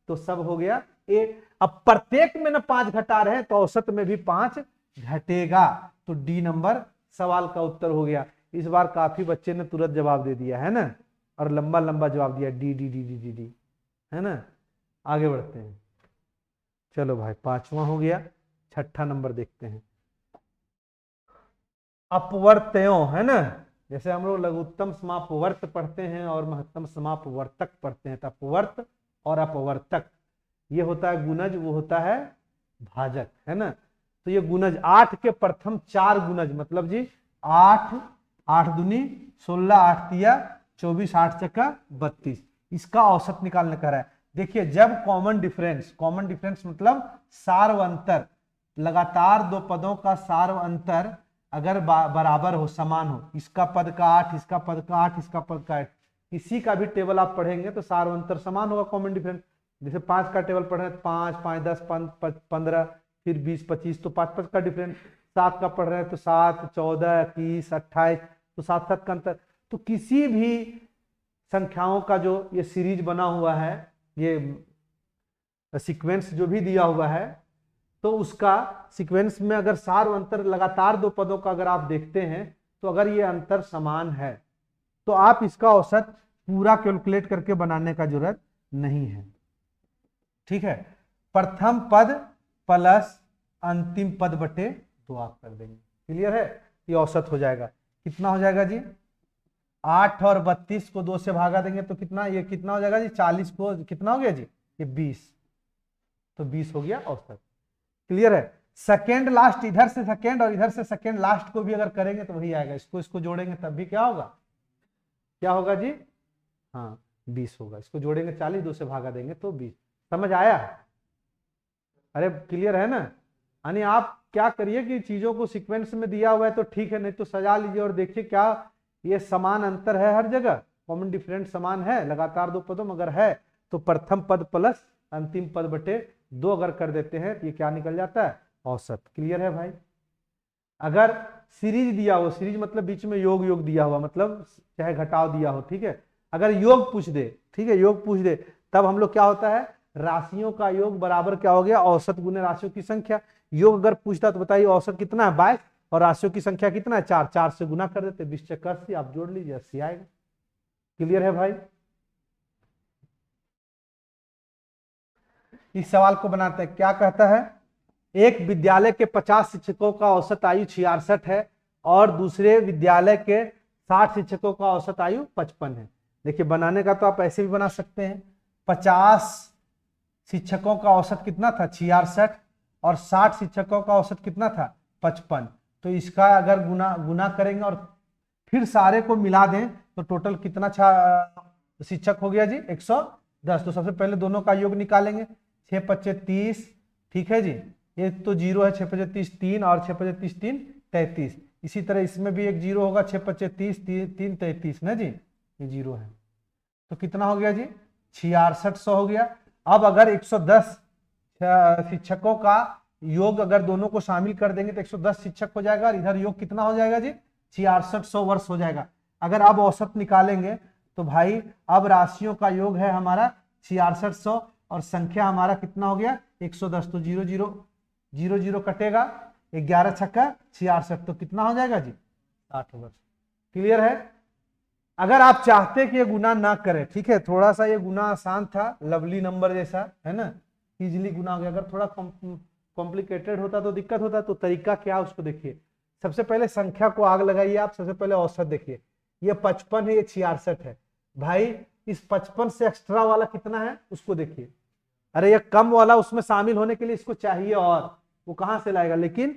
तो सब हो गया ए। अब प्रत्येक में ना 5 घटा रहे हैं तो औसत में भी 5 घटेगा, तो डी नंबर सवाल का उत्तर हो गया। इस बार काफी बच्चे ने तुरंत जवाब दे दिया है ना, और लंबा लंबा जवाब दिया, D D D D D D, है ना। आगे बढ़ते हैं, चलो भाई 5वां हो गया, 6ठा नंबर देखते हैं। अपवर्त्यों, है ना, जैसे हम लोग लघुत्तम समापवर्त पढ़ते हैं और महत्तम समापवर्तक पढ़ते हैं, तो अपवर्त और अपवर्तक, ये होता है गुणज, वो होता है भाजक, है ना। तो ये गुणज 8 के प्रथम 4 गुणज, मतलब जी 8, 8 दूनी 16, 8 तिया 24, 8 चक्का 32, इसका औसत निकालने का है। देखिए जब कॉमन डिफरेंस मतलब सार्व अंतर, लगातार 2 पदों का सार्व अंतर अगर बराबर हो, समान हो, इसका पद का 8, इसका पद का 8, इसका पद का 8, किसी का भी टेबल आप पढ़ेंगे तो सार्व अंतर समान होगा, कॉमन डिफरेंस। जैसे 5 का टेबल पढ़ रहे हैं, 5, 5, 10, 15, फिर 20, 25, तो 5 का डिफरेंस। 7 का पढ़ रहे हैं तो 7, 14, 21, 28, तो 7 का अंतर। तो किसी भी संख्याओं का जो ये सीरीज बना हुआ है, ये सीक्वेंस जो भी दिया हुआ है, तो उसका सीक्वेंस में अगर सार्व अंतर लगातार 2 पदों का अगर आप देखते हैं, तो अगर ये अंतर समान है तो आप इसका औसत पूरा कैलकुलेट करके बनाने का जरूरत नहीं है, ठीक है। प्रथम पद प्लस अंतिम पद बटे 2 आप कर देंगे, क्लियर है, ये औसत हो जाएगा। कितना हो जाएगा जी, 8 और 32 को 2 से भागा देंगे तो कितना, ये कितना हो जाएगा जी, 40 को कितना हो गया जी, ये 20, तो 20 हो गया औसत, क्लियर है। सेकेंड लास्ट, इधर से सेकेंड और इधर से सेकेंड लास्ट को भी अगर करेंगे तो वही आएगा, इसको जोड़ेंगे तब भी क्या होगा, क्या होगा जी, हाँ 20 होगा। इसको जोड़ेंगे 40, 2 से भागा देंगे तो 20। समझ आया? अरे क्लियर है ना। यानी आप क्या करिए कि चीजों को सीक्वेंस में दिया हुआ है तो ठीक है, नहीं तो सजा लीजिए और देखिए क्या ये समान अंतर है हर जगह, कॉमन डिफरेंट समान है, लगातार 2 पदों में अगर है तो प्रथम पद प्लस अंतिम पद बटे 2 अगर कर देते हैं तो ये क्या निकल जाता है, औसत। क्लियर है भाई? अगर सीरीज दिया हो, सीरीज मतलब बीच में योग दिया हुआ, मतलब चाहे घटाव दिया हो, ठीक है, अगर योग पूछ दे, ठीक है, योग पूछ दे, तब हम लोग क्या होता है, राशियों का योग बराबर क्या हो गया, औसत गुने राशियों की संख्या। योग अगर पूछता तो बताइए औसत कितना है, 22, और राशियों की संख्या कितना है, 4, 4 से गुना कर देते, 20 चक्कर 80, आप जोड़ लीजिए 80 आएगा। क्लियर है भाई? इस सवाल को बनाते हैं, क्या कहता है, एक विद्यालय के 50 शिक्षकों का औसत आयु 66 है और दूसरे विद्यालय के 60 शिक्षकों का औसत आयु 55 है। देखिए बनाने का तो आप ऐसे भी बना सकते हैं, 50 शिक्षकों का औसत कितना था 66 और 60 शिक्षकों का औसत कितना था 55। तो इसका अगर गुना गुना करेंगे और फिर सारे को मिला दें तो टोटल कितना शिक्षक हो गया जी 110। तो सबसे पहले दोनों का योग निकालेंगे, 6 पच्चे 30, ठीक है जी, ये तो जीरो है, 6 पच्चे 30 3 और 6 पच्चे 30 3 33। इसी तरह इसमें भी एक जीरो होगा, 6 पच्चे 30 3 33 ना जी, ये जीरो है। तो कितना हो गया जी 6600 हो गया। अब अगर 110 शिक्षकों का योग अगर दोनों को शामिल कर देंगे तो 110 शिक्षक हो जाएगा और इधर योग कितना हो जाएगा जी 6600 वर्ष हो जाएगा। अगर अब औसत निकालेंगे तो भाई अब राशियों का योग है हमारा 6600 और संख्या हमारा कितना हो गया 110। तो 0 0 0 0 कटेगा, 11 छक्का 66, तो कितना हो जाएगा जी 60 वर्ष। क्लियर है। अगर आप चाहते कि ये गुना ना करें, ठीक है, थोड़ा सा ये गुना आसान था, लवली नंबर जैसा है ना, इजीली गुना हो गया। अगर थोड़ा कॉम्प्लिकेटेड होता तो दिक्कत होता। तो तरीका क्या उसको देखिए, सबसे पहले संख्या को आग लगाइए आप, सबसे पहले औसत देखिए, ये 55 है, ये 66 है। भाई इस 55 से एक्स्ट्रा वाला कितना है उसको देखिए, अरे ये कम वाला उसमें शामिल होने के लिए इसको चाहिए और वो कहां से लाएगा, लेकिन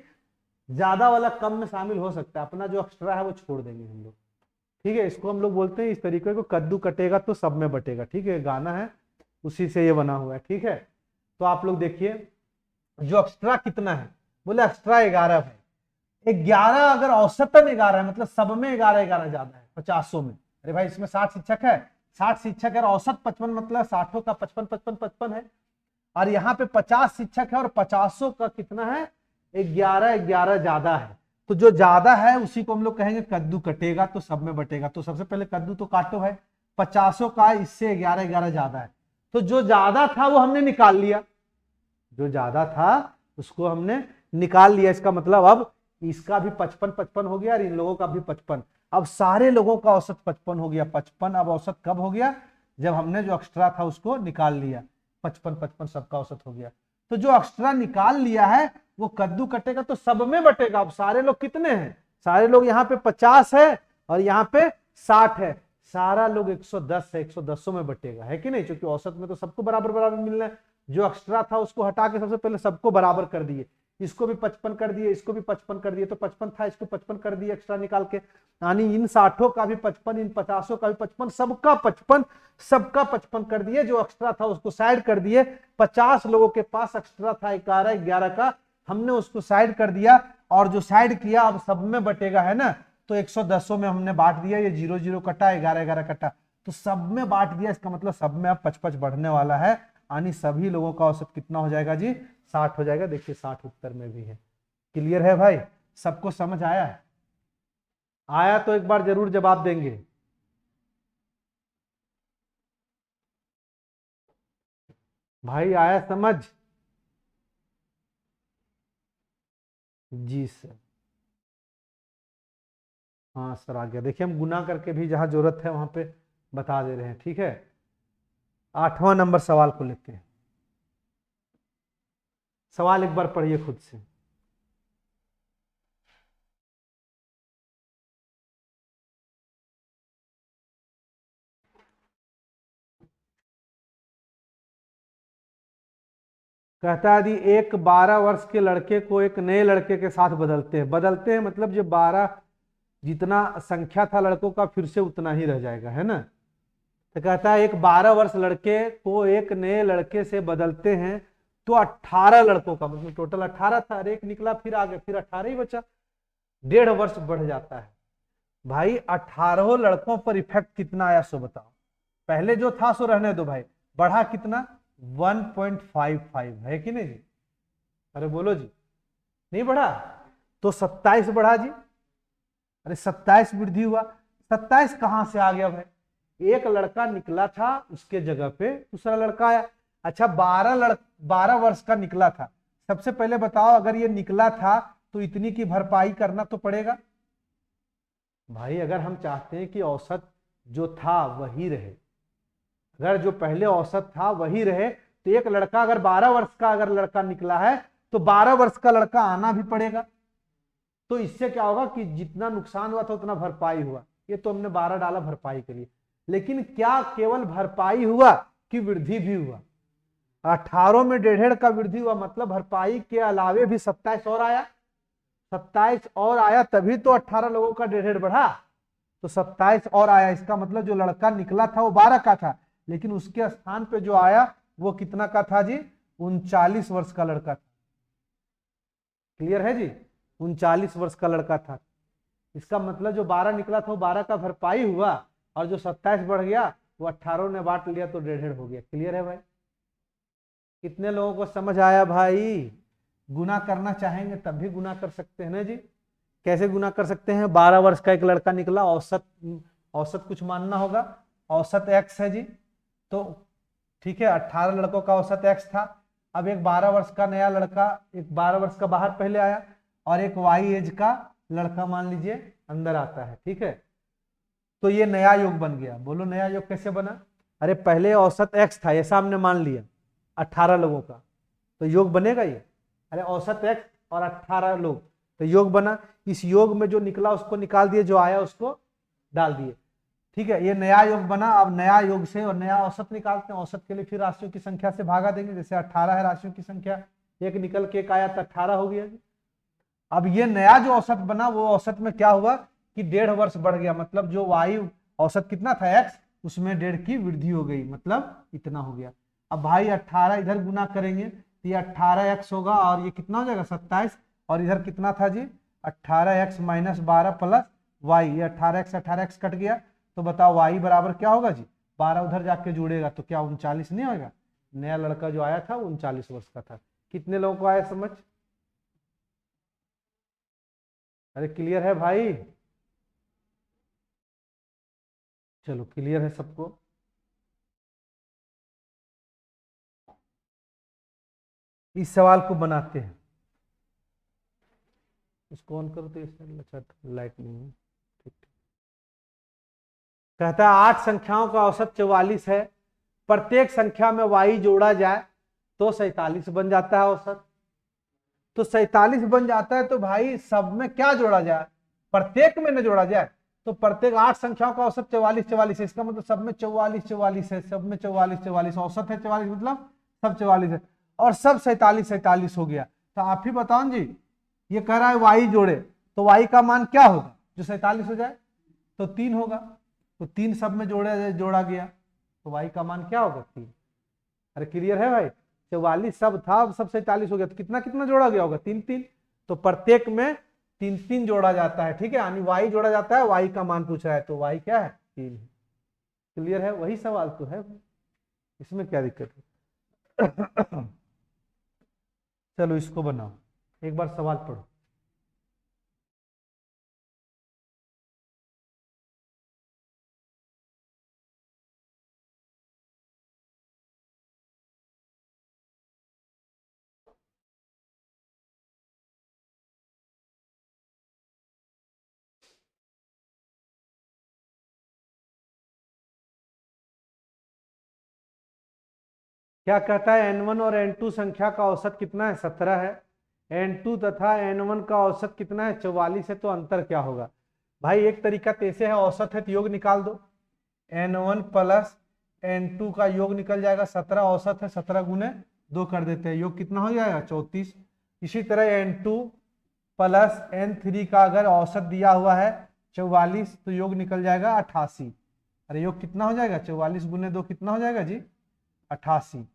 ज्यादा वाला कम में शामिल हो सकता है, अपना जो एक्स्ट्रा है वो छोड़ देंगे हम लोग, ठीक है। इसको हम लोग बोलते हैं इस तरीके को, कद्दू कटेगा तो सब में बटेगा, ठीक है, गाना है उसी से ये बना हुआ है, ठीक है। तो आप लोग देखिए जो एक्स्ट्रा कितना है, बोले एक्स्ट्रा 11 है। 11 अगर औसतन 11 है मतलब सब में 11 11 ज्यादा है 50 में। अरे भाई इसमें 60 शिक्षक है, 60 शिक्षक है और औसत 55 मतलब 60 का 55 55 55 है, और यहाँ पे 50 शिक्षक है और 50 का कितना है 11 11 ज्यादा है। तो जो ज्यादा है उसी को हम लोग कहेंगे कद्दू कटेगा तो सब में बटेगा। तो सबसे पहले कद्दू तो काटो भाई, 50 का इससे 11 11 ज्यादा है, तो जो ज्यादा था वो हमने निकाल लिया, जो ज्यादा था उसको हमने निकाल लिया। इसका मतलब अब इसका भी 55 55 हो गया और इन लोगों का भी 55। अब सारे लोगों का औसत 55 हो गया, 55 अब औसत कब हो गया जब हमने जो एक्स्ट्रा था उसको निकाल लिया, 55 55 सबका औसत हो गया। तो जो एक्स्ट्रा निकाल लिया है वो कद्दू कटेगा तो सब में बटेगा। अब सारे लोग कितने हैं, सारे लोग यहाँ पे 50 है और यहाँ पे 60 है, सारा लोग 110 है, 110 में बटेगा, है कि नहीं, क्योंकि औसत में तो सबको बराबर बराबर मिलना है। जो एक्स्ट्रा था उसको हटा के सबसे पहले सबको बराबर कर दिए, इसको भी 55 कर दिए, इसको भी 55 कर दिए, तो 55 था इसको 55 कर दिए एक्स्ट्रा निकाल के, यानी इन 60 का भी 55, इन 50 का भी 55, सबका 55, सबका 55 कर दिए। जो एक्स्ट्रा था उसको साइड कर दिए, 50 लोगों के पास एक्स्ट्रा था 11 11 का, हमने उसको साइड कर दिया और जो साइड किया अब सब में बटेगा, है ना। तो 110 में हमने बांट दिया, ये 0 0 कटा, 11 11 कटा, तो सब में बांट दिया। इसका मतलब सब में अब 55 बढ़ने वाला है, यानी सभी लोगों का औसत कितना हो जाएगा जी 60 हो जाएगा। देखिए 60 उत्तर में भी है। क्लियर है भाई, सबको समझ आया है? आया तो एक बार जरूर जवाब देंगे। भाई आया समझ? जी सर, हाँ सर आ गया। देखिए हम गुना करके भी जहां जरूरत है वहां पे बता दे रहे हैं, ठीक है। 8वां नंबर सवाल को लेते हैं। सवाल एक बार पढ़िए खुद से। कहता है यदि एक 12 वर्ष के लड़के को एक नए लड़के के साथ बदलते हैं, बदलते हैं मतलब जो 12 जितना संख्या था लड़कों का फिर से उतना ही रह जाएगा, है ना। तो कहता है एक 12 वर्ष लड़के को एक नए लड़के से बदलते हैं तो 18 लड़कों का, मतलब टोटल 18 था, एक निकला फिर आ गया, फिर 18 ही बचा, 1.5 वर्ष बढ़ जाता है। भाई 18 लड़कों पर इफेक्ट कितना आया सो बताओ। पहले जो था सो रहने दो भाई, बढ़ा कितना 1.55 है कि नहीं जी? अरे बोलो जी, नहीं बढ़ा तो 27 बढ़ा जी। अरे 27 वृद्धि हुआ, 27 कहां से आ गया भाई, एक लड़का निकला था उसके जगह पे दूसरा लड़का आया। अच्छा 12 वर्ष का निकला था, सबसे पहले बताओ अगर ये निकला था तो इतनी की भरपाई करना तो पड़ेगा भाई। अगर हम चाहते हैं कि औसत जो था वही रहे, अगर जो पहले औसत था वही रहे, तो एक लड़का अगर 12 वर्ष का अगर लड़का निकला है तो 12 वर्ष का लड़का आना भी पड़ेगा। तो इससे क्या होगा कि जितना नुकसान हुआ था उतना भरपाई हुआ। ये तो हमने 12 डाला भरपाई के लिए, लेकिन क्या केवल भरपाई हुआ कि वृद्धि भी हुआ? 18 में 1.5 का वृद्धि हुआ, मतलब भरपाई के अलावे भी 27 और आया, 27 और आया, तभी तो 18 लोगों का 1.5 बढ़ा। तो 27 और आया, इसका मतलब जो लड़का निकला था वो 12 का था, लेकिन उसके स्थान पे जो आया वो कितना का था जी? 39 वर्ष का लड़का था। क्लियर है जी? 39 वर्ष का लड़का था। इसका मतलब जो 12 निकला था वो 12 का भरपाई हुआ, और जो 27 बढ़ गया वो 18 ने बांट लिया तो 1.5 हो गया। क्लियर है भाई? कितने लोगों को समझ आया भाई? गुना करना चाहेंगे तब भी गुना कर सकते हैं ना जी। कैसे गुना कर सकते हैं? 12 वर्ष का एक लड़का निकला, औसत औसत कुछ मानना होगा, औसत x है जी, तो ठीक है, 18 लड़कों का औसत x था। अब एक 12 वर्ष का नया लड़का, एक 12 वर्ष का बाहर पहले आया, और एक y एज का लड़का मान लीजिए अंदर आता है, ठीक है। तो ये नया योग बन गया। बोलो नया योग कैसे बना? अरे पहले औसत x था, ऐसा हमने मान लिया 18 लोगों का, तो योग बनेगा ये। अरे औसत x और 18 लोग, तो योग बना। इस योग में जो निकला उसको निकाल दिए, जो आया उसको डाल दिए, ठीक है, ये नया योग बना। अब नया योग से और नया औसत निकालते हैं। औसत के लिए फिर राशियों की संख्या से भागा देंगे, जैसे 18 है राशियों की संख्या, एक निकल के एक आया तो 18 हो गया। अब ये नया जो औसत बना वो औसत में क्या हुआ कि 1.5 वर्ष बढ़ गया, मतलब जो वायु औसत कितना था x, उसमें 1.5 की वृद्धि हो गई, मतलब इतना हो गया। अब भाई 18 इधर गुना करेंगे तो ये 18x होगा, और ये कितना हो जाएगा 27, और इधर कितना था जी 18x माइनस 12 प्लस y, ये 18x कट गया, तो बताओ y बराबर क्या होगा जी? 12 उधर जाके जुड़ेगा तो क्या 39 नहीं होगा? नया लड़का जो आया था वो 39 वर्ष का था। कितने लोगों को आया समझ? अरे क्लियर है भाई? चलो क्लियर है सबको? इस सवाल को बनाते हैं, इसको ऑन कर दो, इसमें लाइट नहीं है, ठीक। कहता है 8 संख्याओं का औसत 44 है, प्रत्येक संख्या में y जोड़ा जाए तो 47 बन जाता है औसत। तो 47 बन जाता है, तो भाई सब में क्या जोड़ा जाए? प्रत्येक में न जोड़ा जाए, तो प्रत्येक 8 संख्याओं का औसत 44 है, इसका मतलब सब में 44 है, सब में 44 औसत है 44, मतलब सब 44 है, और सब 47 हो गया। तो आप ही बताओ जी, ये कह रहा है y जोड़े, तो y का मान क्या होगा जो 47 हो जाए? तो 3 होगा, तो 3 सब में जोड़ा गया, तो y का मान क्या होगा? 3। अरे क्लियर है भाई? 44 सब था, सब 47 हो गया, तो कितना कितना जोड़ा गया होगा? 3 तो प्रत्येक में 3 जोड़ा जाता है, ठीक है, यानी y जोड़ा जाता है, y का मान पूछ रहा है, तो y क्या है? 3 है। क्लियर है? वही सवाल तो है, इसमें क्या दिक्कत है? चलो इसको बनाओ, एक बार सवाल पढ़ो। क्या कहता है? n1 और n2 संख्या का औसत कितना है? 17 है। n2 तथा n1 का औसत कितना है? 44 है। तो अंतर क्या होगा? भाई एक तरीका तो ऐसे है, औसत है तो योग निकाल दो, n1 प्लस n2 का योग निकल जाएगा, 17 औसत है, 17 गुने 2 कर देते हैं, योग कितना हो जाएगा? 34। इसी तरह n2 प्लस n3 का अगर औसत दिया हुआ है 44, तो योग निकल जाएगा 88। अरे योग कितना हो जाएगा? 44 गुने 2 कितना हो जाएगा जी? 88।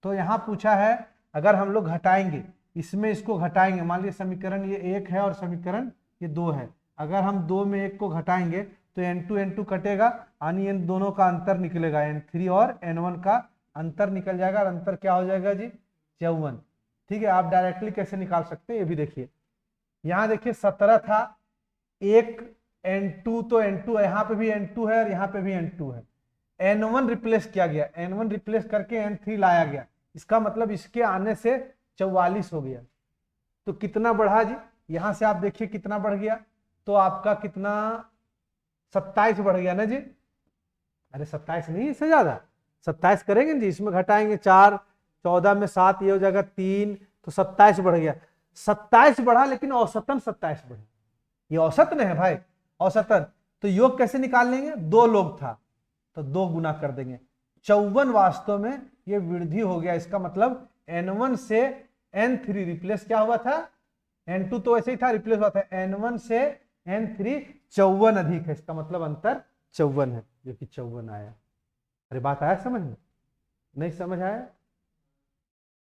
तो यहाँ पूछा है अगर हम लोग घटाएंगे, इसमें इसको घटाएंगे, मान लीजिए समीकरण ये 1 है और समीकरण ये 2 है, अगर हम 2 में 1 को घटाएंगे तो n2 कटेगा, यानी इन दोनों का अंतर निकलेगा, n3 और n1 का अंतर निकल जाएगा, और अंतर क्या हो जाएगा जी? 54। ठीक है, आप डायरेक्टली कैसे निकाल सकते हैं ये भी देखिए। यहाँ देखिए 17 था, एक n2, तो n2 यहाँ पे भी n2 है और यहाँ पे भी n2 है, n1 रिप्लेस किया गया, n1 रिप्लेस करके n3 लाया गया, इसका मतलब इसके आने से 44 हो गया। तो कितना बढ़ा जी? यहां से आप देखिए कितना बढ़ गया, तो आपका कितना 27 बढ़ गया ना जी? अरे 27 नहीं, इससे ज्यादा 27 करेंगे जी, इसमें घटाएंगे 4, 14 में 7, ये हो जाएगा 3, तो 27 बढ़ गया। 27 बढ़ा, लेकिन औसतन 27 बढ़ा, ये औसत में है भाई, औसतन। तो योग कैसे निकाल लेंगे? 2 लोग था तो 2 गुना कर देंगे, 54 वास्तव में ये वृद्धि हो गया, इसका मतलब n1 से n3 रिप्लेस क्या हुआ था, n2 तो ऐसे ही था, रिप्लेस हुआ था, n1 से n3 54 अधिक है, इसका मतलब अंतर 54 है, जो कि 54 आया। अरे बात आया समझ में, नहीं समझ आया?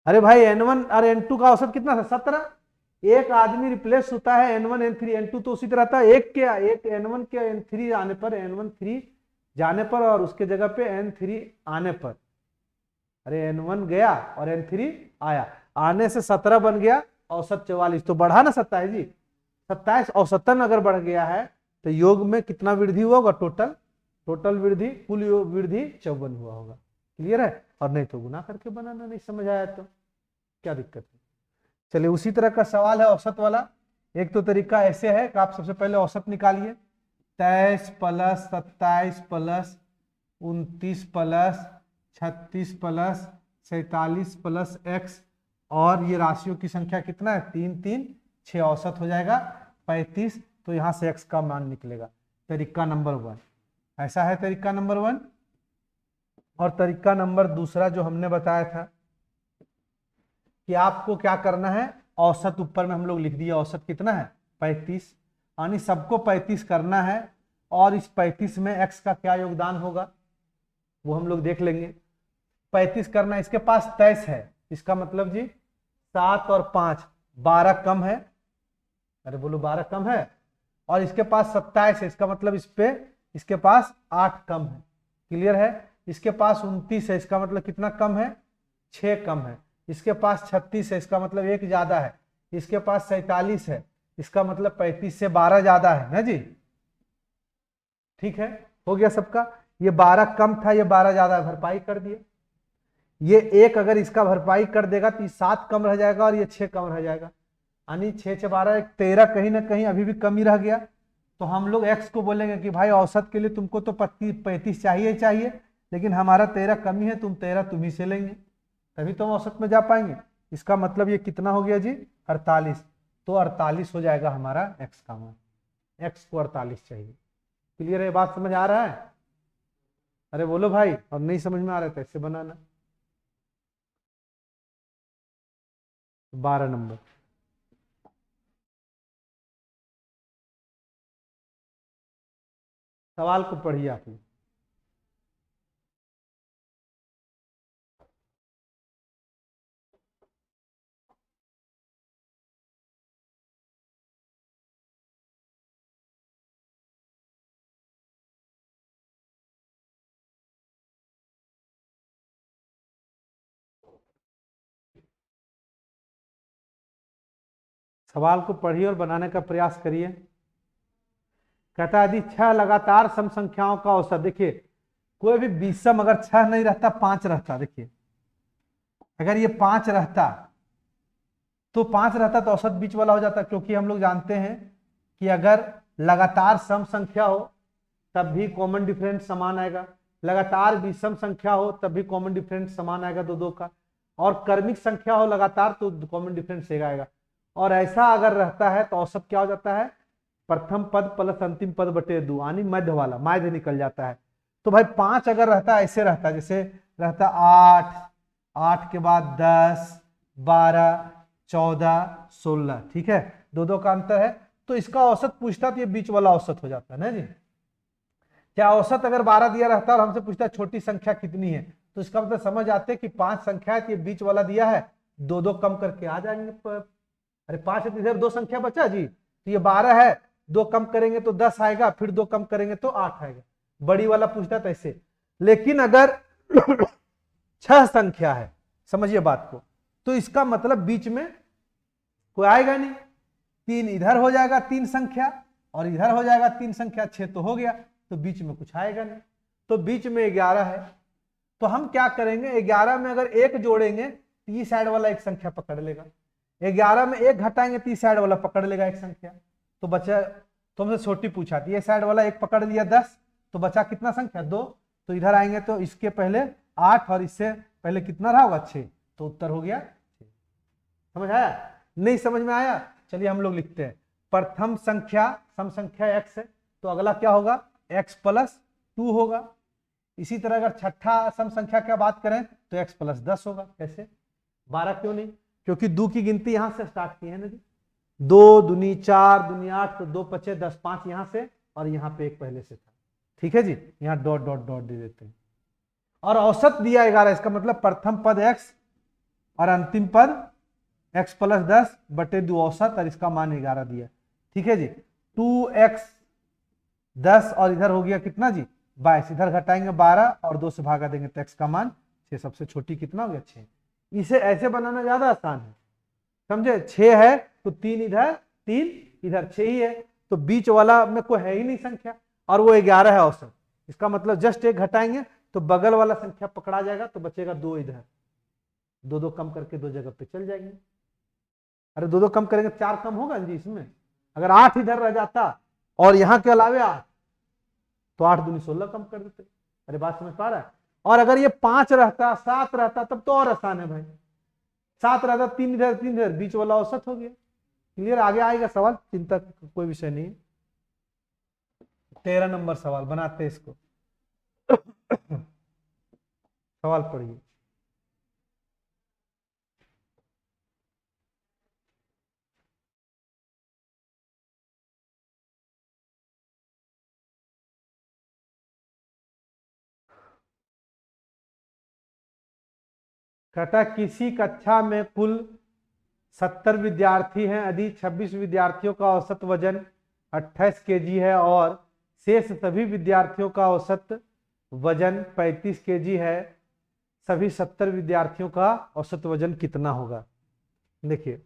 अरे भाई n1 और n2 का औसत कितना था, 17। एक आदमी रिप्लेस होता है n1 n3 n2 तो उसी तरह था, एक n1 के n3 आने पर, n1 जाने पर और उसके जगह पे n3 आने पर, अरे n1 गया और n3 आया, आने से 17 बन गया, औसत 44, तो बढ़ा ना 27 जी, 27 औसतन अगर बढ़ गया है तो योग में कितना वृद्धि हुआ होगा, टोटल वृद्धि, कुल वृद्धि 54 हुआ होगा। क्लियर है? और नहीं तो गुना करके बनाना, नहीं समझ आया तो क्या दिक्कत है। चलिए उसी तरह का सवाल है औसत वाला। एक तो तरीका ऐसे है कि आप सबसे पहले औसत निकालिए, 23 plus 27 plus 29 plus 36 plus 47 plus x, और ये राशियों की संख्या कितना है, 3 3 6, औसत हो जाएगा 35, तो यहां से x का मान निकलेगा। तरीका नंबर 1 ऐसा है, तरीका नंबर 1। और तरीका नंबर दूसरा जो हमने बताया था कि आपको क्या करना है, औसत ऊपर में हम लोग लिख दिया, औसत कितना है 35, यानी सबको 35 करना है, और इस 35 में x का क्या योगदान होगा वो हम लोग देख लेंगे। 35 करना, इसके पास 23 है, इसका मतलब जी 7 और 5 12 कम है, अरे बोलो 12 कम है, और इसके पास 27 है, इसका मतलब इसके पास 8 कम है। क्लियर है? इसके पास 29 है, इसका मतलब कितना कम है, 6 कम है। इसके पास 36 है, इसका मतलब 1 ज्यादा है। इसके पास 47 है, इसका मतलब 35 से 12 ज्यादा है ना जी। ठीक है, हो गया सबका। ये 12 कम था, ये 12 ज्यादा, भरपाई कर दिए। ये 1 अगर इसका भरपाई कर देगा तो 7 कम रह जाएगा और ये 6 कम रह जाएगा, यानी 6 से 12 13, कहीं ना कहीं अभी भी कम ही रह गया। तो हम लोग x को बोलेंगे कि भाई औसत के लिए तुमको तो 35 चाहिए ही चाहिए, लेकिन हमारा 13 कमी है, तुम 13 तुम ही से लेंगे, तभी तो हम औसत में जा पाएंगे। इसका मतलब ये कितना हो गया जी, 48, तो 48 हो जाएगा हमारा x का मान, x को 48 चाहिए। क्लियर है? बात समझ आ रहा है? अरे बोलो भाई, और नहीं समझ में आ रहा है तो ऐसे बनाना। 12 नंबर, सवाल को पढ़िए आप लोग। सवाल को पढ़िए और बनाने का प्रयास करिए। कहता है यदि 6 लगातार सम संख्याओं का औसत, देखिए कोई भी विषम अगर 6 नहीं रहता 5 रहता, देखिए अगर ये 5 रहता तो 5 रहता तो औसत बीच वाला हो जाता, क्योंकि हम लोग जानते हैं कि अगर लगातार सम संख्या हो तब भी कॉमन डिफरेंस समान आएगा, लगातार विषम संख्या हो तब भी कॉमन डिफरेंस समान आएगा दो दो का, और क्रमिक संख्या हो लगातार तो कॉमन डिफरेंस एक आएगा। और ऐसा अगर रहता है तो औसत क्या हो जाता है, प्रथम पद प्लस अंतिम पद बटे 2, यानी मध्य वाला, माध्य निकल जाता है। तो भाई 5 अगर रहता ऐसे रहता, जैसे रहता 8, 8 के बाद 10 12 14 16, ठीक है, दो दो का अंतर है, तो इसका औसत पूछता तो ये बीच वाला औसत हो जाता है ना जी। क्या औसत अगर 12 दिया रहता और हमसे पूछता छोटी संख्या कितनी है, तो इसका मतलब समझ आते कि 5 संख्या है, ये बीच वाला दिया है, दो दो कम करके आ जाएंगे अरे 5 है तो इधर 2 संख्या बचा जी, तो ये 12 है, 2 कम करेंगे तो 10 आएगा, फिर 2 कम करेंगे तो 8 आएगा, बड़ी वाला पूछता था ऐसे। लेकिन अगर 6 संख्या है, समझिए बात को, तो इसका मतलब बीच में कोई आएगा नहीं, 3 इधर हो जाएगा 3 संख्या, और इधर हो जाएगा 3 संख्या, 6 तो हो गया, तो बीच में कुछ आएगा नहीं, तो बीच में 11 है। तो हम क्या करेंगे, 11 में अगर 1 जोड़ेंगे तो ये साइड वाला एक संख्या पकड़ लेगा, 11 में 1 घटाएंगे तो साइड वाला पकड़ लेगा एक संख्या, तो बचा, तुमसे छोटी पूछा थी, ये साइड वाला 1 पकड़ लिया 10, तो बचा कितना संख्या 2, तो इधर आएंगे तो इसके पहले 8 और इससे पहले कितना रहा होगा 6, तो उत्तर हो गया 6। समझ आया? नहीं समझ में आया? चलिए हम लोग लिखते हैं, प्रथम संख्या सम संख्या x है, तो अगला क्या होगा x प्लस 2 होगा, इसी तरह अगर छठा सम संख्या की बात करें तो x प्लस 10 होगा। कैसे? 12 क्यों नहीं? क्योंकि 2 की गिनती यहां से स्टार्ट की है ना जी। 2 दूनी 4 दूनी 8 तो 2 पचे 10, 5 यहां से और यहाँ पे एक पहले से था। ठीक है जी, यहाँ डॉट डॉट डॉट दे देते हैं। और औसत दिया 11, इसका मतलब प्रथम पद x और अंतिम पद x प्लस 10 बटे 2 औसत, और इसका मान 11 दिया। ठीक है जी, 2x 10 और इधर हो गया कितना जी 22, इधर घटाएंगे 12 और 2 से भागा देंगे तो x का मान 6, सबसे छोटी कितना हो गया 6। इसे ऐसे बनाना ज्यादा आसान है, समझे? 6 है तो 3 इधर 3 इधर 6 ही है, तो बीच वाला में कोई है ही नहीं संख्या, और वो 11 है औसत। इसका मतलब जस्ट एक घटाएंगे तो बगल वाला संख्या पकड़ा जाएगा, तो बचेगा 2 इधर, 2 2 कम करके 2 जगह पे चल जाएंगे। अरे 2 2 कम करेंगे 4 कम होगा जी इसमें। अगर 8 इधर रह जाता और यहां के अलावे 8 तो 8 दूनी 16 कम कर देते। अरे बात समझ पा रहा है? और अगर ये 5 रहता 7 रहता तब तो और आसान है भाई। 7 रहता 3 इधर 3 इधर, बीच वाला औसत हो गया। क्लियर? आगे आएगा सवाल, चिंता कोई विषय नहीं है। 13 नंबर सवाल बनाते हैं इसको। सवाल पढ़िए। कहता किसी कक्षा में कुल 70 विद्यार्थी हैं, यदि 26 विद्यार्थियों का औसत वजन 28 केजी है और शेष सभी विद्यार्थियों का औसत वजन 35 केजी है, सभी 70 विद्यार्थियों का औसत वजन कितना होगा? देखिए,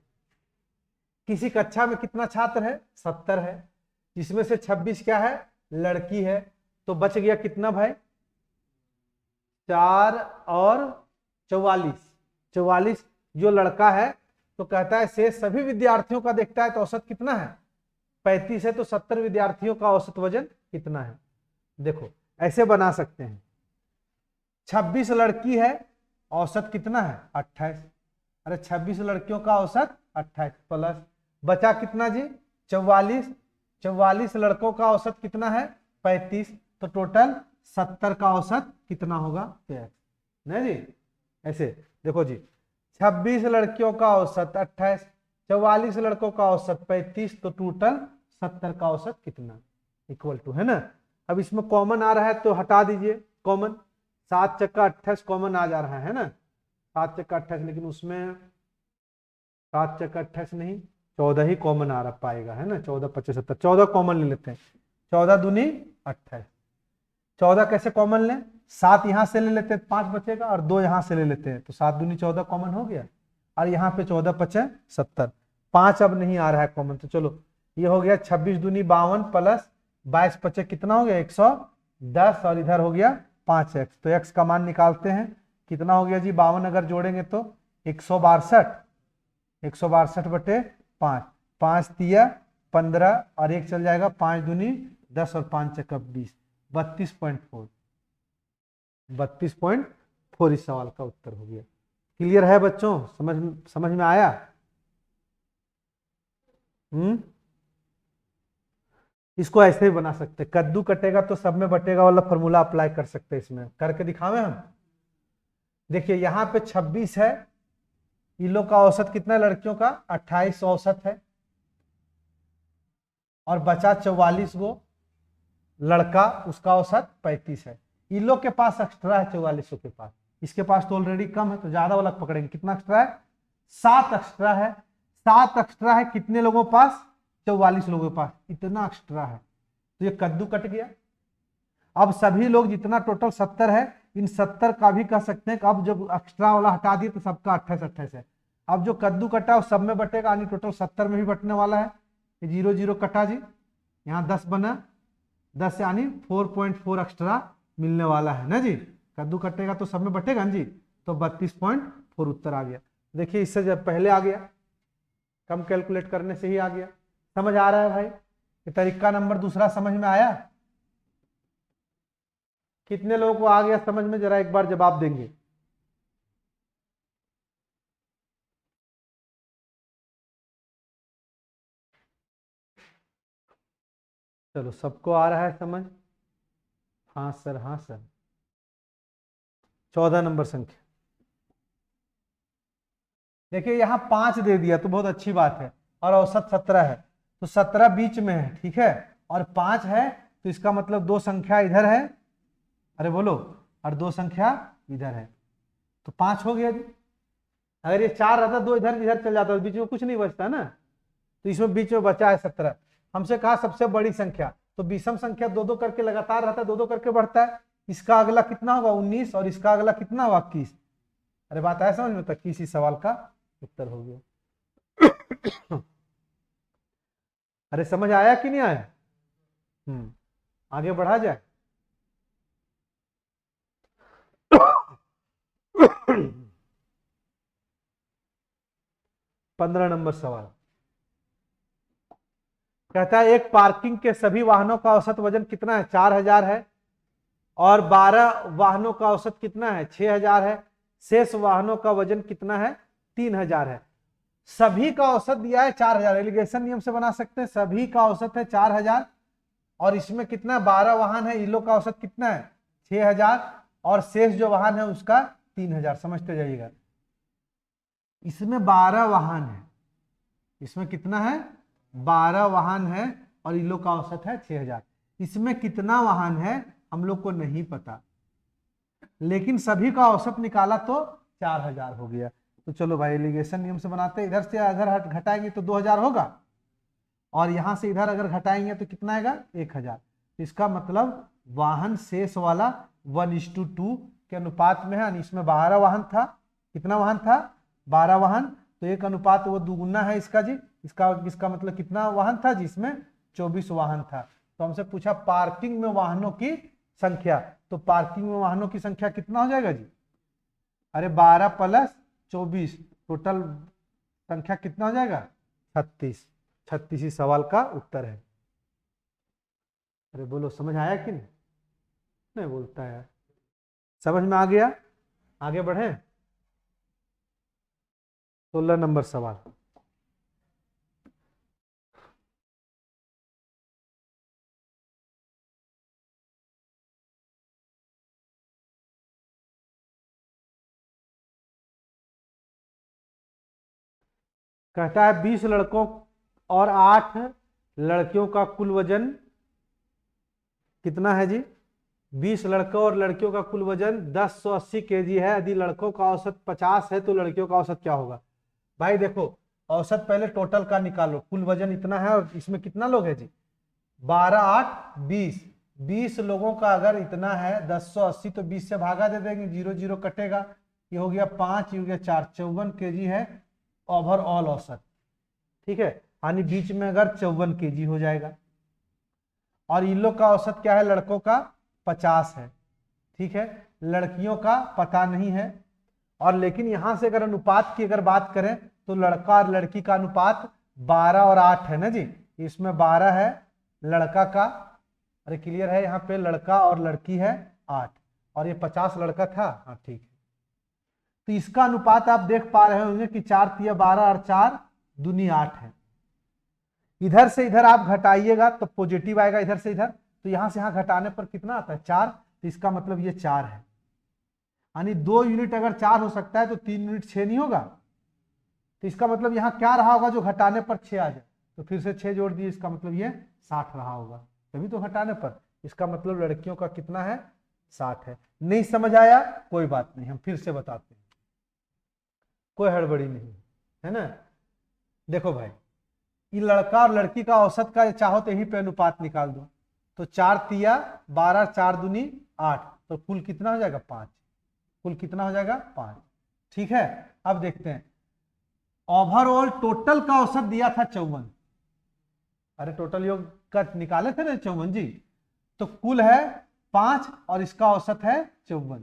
किसी कक्षा में कितना छात्र है? 70 है, जिसमें से 26 क्या है? लड़की है। तो बच गया कितना भाई? 4 और 44, 44 जो लड़का है। तो कहता है शेष सभी विद्यार्थियों का देखता है तो औसत कितना है? 35 है, तो 70 विद्यार्थियों का औसत वजन कितना है? देखो ऐसे बना सकते हैं, 26 लड़की है, औसत कितना है? 28। अरे 26 लड़कियों का औसत 28 प्लस बचा कितना जी? 44। 44 लड़कों का औसत कितना है? 35। तो टोटल 70 का औसत कितना होगा? नहीं जी, ऐसे देखो जी, 26 लड़कियों का औसत 28, 44 लड़कों का औसत 35, तो टोटल 70 का औसत कितना? इक्वल टू, है ना? अब इसमें कॉमन आ रहा है तो हटा दीजिए कॉमन। 7 चक्का 28 कॉमन आ जा रहा है ना, 7 चक्का 28, लेकिन उसमें 7 चक्का 28 नहीं, 14 ही कॉमन आ रहा पाएगा, है ना? 14 25 70, 14 कॉमन ले लेते हैं। 14 दूनी 28, 14 कैसे कॉमन लें? 7 यहां से ले लेते हैं 5 बचेगा, और 2 यहां से ले लेते हैं तो 7 दूनी 14 कॉमन हो गया, और यहाँ पे 14 पचे 70, 5 अब नहीं आ रहा है कॉमन, तो चलो ये हो गया 26 दूनी 52 प्लस 22 पचे कितना हो गया? 110, और इधर हो गया 5x, तो x का मान निकालते हैं। कितना हो गया जी? 52 अगर जोड़ेंगे तो 162, 162 बटे 5, 5 तिया 15 और 1 चल जाएगा, 5 दूनी 10 और 5 चक्का 20, 32.4, 32.4 इस सवाल का उत्तर हो गया। क्लियर है बच्चों? समझ में आया? इसको ऐसे ही बना सकते, कद्दू कटेगा तो सब में बटेगा वाला फॉर्मूला अप्लाई कर सकते हैं, इसमें करके दिखावे हम। देखिए यहाँ पे 26 है, इन लोग का औसत कितना है? लड़कियों का 28 औसत है, और बचा 44 गो लड़का, उसका औसत 35 है। इन लोग के पास एक्स्ट्रा है 44 के पास, इसके पास तो ऑलरेडी कम है, तो ज्यादा वाला पकड़ेंगे। कितना एक्स्ट्रा है? 7 एक्स्ट्रा है। 7 एक्स्ट्रा है कितने लोगों के पास? 44 लोगों के पास, इतना एक्स्ट्रा है, तो ये कद्दू कट गया। अब सभी लोग जितना टोटल 70 है, इन 70 का भी कह सकते हैं कि अब जब एक्स्ट्रा वाला हटा दिए तो सबका 28 28 है। अब जो कद्दू कटा वो सब में बटेगा, यानी टोटल 70 में भी बटने वाला है। 0 0 कटा जी, यहाँ 10 बना, 10 यानी 4.4 एक्स्ट्रा मिलने वाला है ना जी। कद्दू कटेगा तो सब में बटेगा ना जी, तो 32.4 उत्तर आ गया। देखिए इससे जब पहले आ गया, कम कैलकुलेट करने से ही आ गया। समझ आ रहा है भाई? ये तरीका नंबर दूसरा समझ में आया? कितने लोगों को आ गया समझ में? जरा एक बार जवाब देंगे। चलो सबको आ रहा है समझ? हाँ सर, हाँ सर। 14 नंबर संख्या। देखिए यहाँ 5 दे दिया तो बहुत अच्छी बात है, और औसत 17 है, तो 17 बीच में है, ठीक है, और 5 है, तो इसका मतलब 2 संख्या इधर है, अरे बोलो, और 2 संख्या इधर है, तो 5 हो गया जी। अगर ये 4 रहता, 2 इधर इधर चल जाता, तो बीच में कुछ नहीं बचता ना, तो इसमें बीच में बचा है 17। हमसे कहा सबसे बड़ी संख्या, तो विषम संख्या 2-2 करके लगातार रहता है, 2-2 करके बढ़ता है। इसका अगला कितना होगा 19, और इसका अगला कितना होगा 21। अरे बात है समझ में, तक किसी सवाल का उत्तर हो गया। अरे समझ आया कि नहीं आया? आगे बढ़ा जाए। 15 नंबर सवाल कहता है एक पार्किंग के सभी वाहनों का औसत वजन कितना है? 4000 है, और 12 वाहनों का औसत कितना है? 6000 है। शेष वाहनों का वजन कितना है? 3000 है। सभी का औसत दिया है 4000, एलिगेशन नियम से बना सकते हैं, सभी का औसत है 4000, और इसमें कितना 12 वाहन है, इन लोग का औसत कितना है? 6000, और शेष जो वाहन है उसका 3000। समझते जाइएगा, इसमें 12 वाहन है, इसमें कितना है? 12 वाहन है, और इन लोग का औसत है 6000। इसमें कितना वाहन है हम लोग को नहीं पता, लेकिन सभी का औसत निकाला तो 4000 हो गया। तो चलो भाई एलिगेशन नियम से बनाते हैं, इधर से अगर घटाएंगे तो 2000 होगा, और यहां से इधर अगर घटाएंगे तो कितना आएगा? 1000। इसका मतलब वाहन शेष वाला 1:2 के अनुपात में है, इसमें 12 वाहन था, कितना वाहन था? 12 वाहन, तो एक अनुपात वो दुगुना है इसका जी, इसका मतलब कितना वाहन था जी? इसमें 24 वाहन था। तो हमसे पूछा पार्किंग में वाहनों की संख्या, तो पार्किंग में वाहनों की संख्या कितना हो जाएगा जी? अरे 12 + 24, टोटल संख्या कितना हो जाएगा? 36। 36 ही सवाल का उत्तर है। अरे बोलो समझ आया कि नहीं? नहीं बोलता है। समझ में आ गया? आगे बढ़े। 16 नंबर सवाल कहता है 20 लड़कों और 8 लड़कियों का कुल वजन कितना है जी? 20 लड़कों और लड़कियों का कुल वजन 1080 kg है। यदि लड़कों का औसत 50 है तो लड़कियों का औसत क्या होगा? भाई देखो, औसत पहले टोटल का निकालो, कुल वजन इतना है, और इसमें कितना लोग है जी? 12 8 20। 20 लोगों का अगर इतना है 1080, तो 20 से भागा दे देंगे, 0 0 कटेगा, ये हो गया 5, ये हो गया 4, 54 kg है ओवरऑल औसत, ठीक है, यानी बीच में अगर 54 kg हो जाएगा। और इन लोग का औसत क्या है? लड़कों का 50 है, ठीक है, लड़कियों का पता नहीं है। और लेकिन यहां से अगर अनुपात की अगर बात करें तो लड़का और लड़की का अनुपात 12 और 8 है ना जी, इसमें 12 है लड़का का, अरे क्लियर है, यहाँ पे लड़का और लड़की है 8, और ये 50 लड़का था, हाँ ठीक है। तो इसका अनुपात आप देख पा रहे होंगे कि 4 तिया 12 और 4 दूनी 8 है। इधर से इधर आप घटाइएगा तो पॉजिटिव आएगा, इधर से इधर, तो यहां से यहां घटाने पर कितना आता है? 4, तो इसका मतलब ये 4 है, यानी 2 यूनिट अगर 4 हो सकता है तो 3 यूनिट 6 नहीं होगा। तो इसका मतलब यहाँ क्या रहा होगा जो घटाने पर 6 आ जाए? तो फिर से 6 जोड़ दिए, इसका मतलब ये 60 रहा होगा, तभी तो घटाने पर। इसका मतलब लड़कियों का कितना है? 60 है। नहीं समझ आया? कोई बात नहीं, हम फिर से बताते हैं, कोई हड़बड़ी नहीं है ना। देखो भाई, ये लड़का और लड़की का औसत का चाहो तो यहीं पे अनुपात निकाल दो, तो 4 तिया 12, 4 दूनी 8, तो कुल कितना हो जाएगा? 5। कुल कितना हो जाएगा? 5, ठीक है। अब देखते हैं, ओवरऑल टोटल का औसत दिया था 54, अरे टोटल योग का निकाले थे ना 54 जी, तो कुल है 5 और इसका औसत है 54।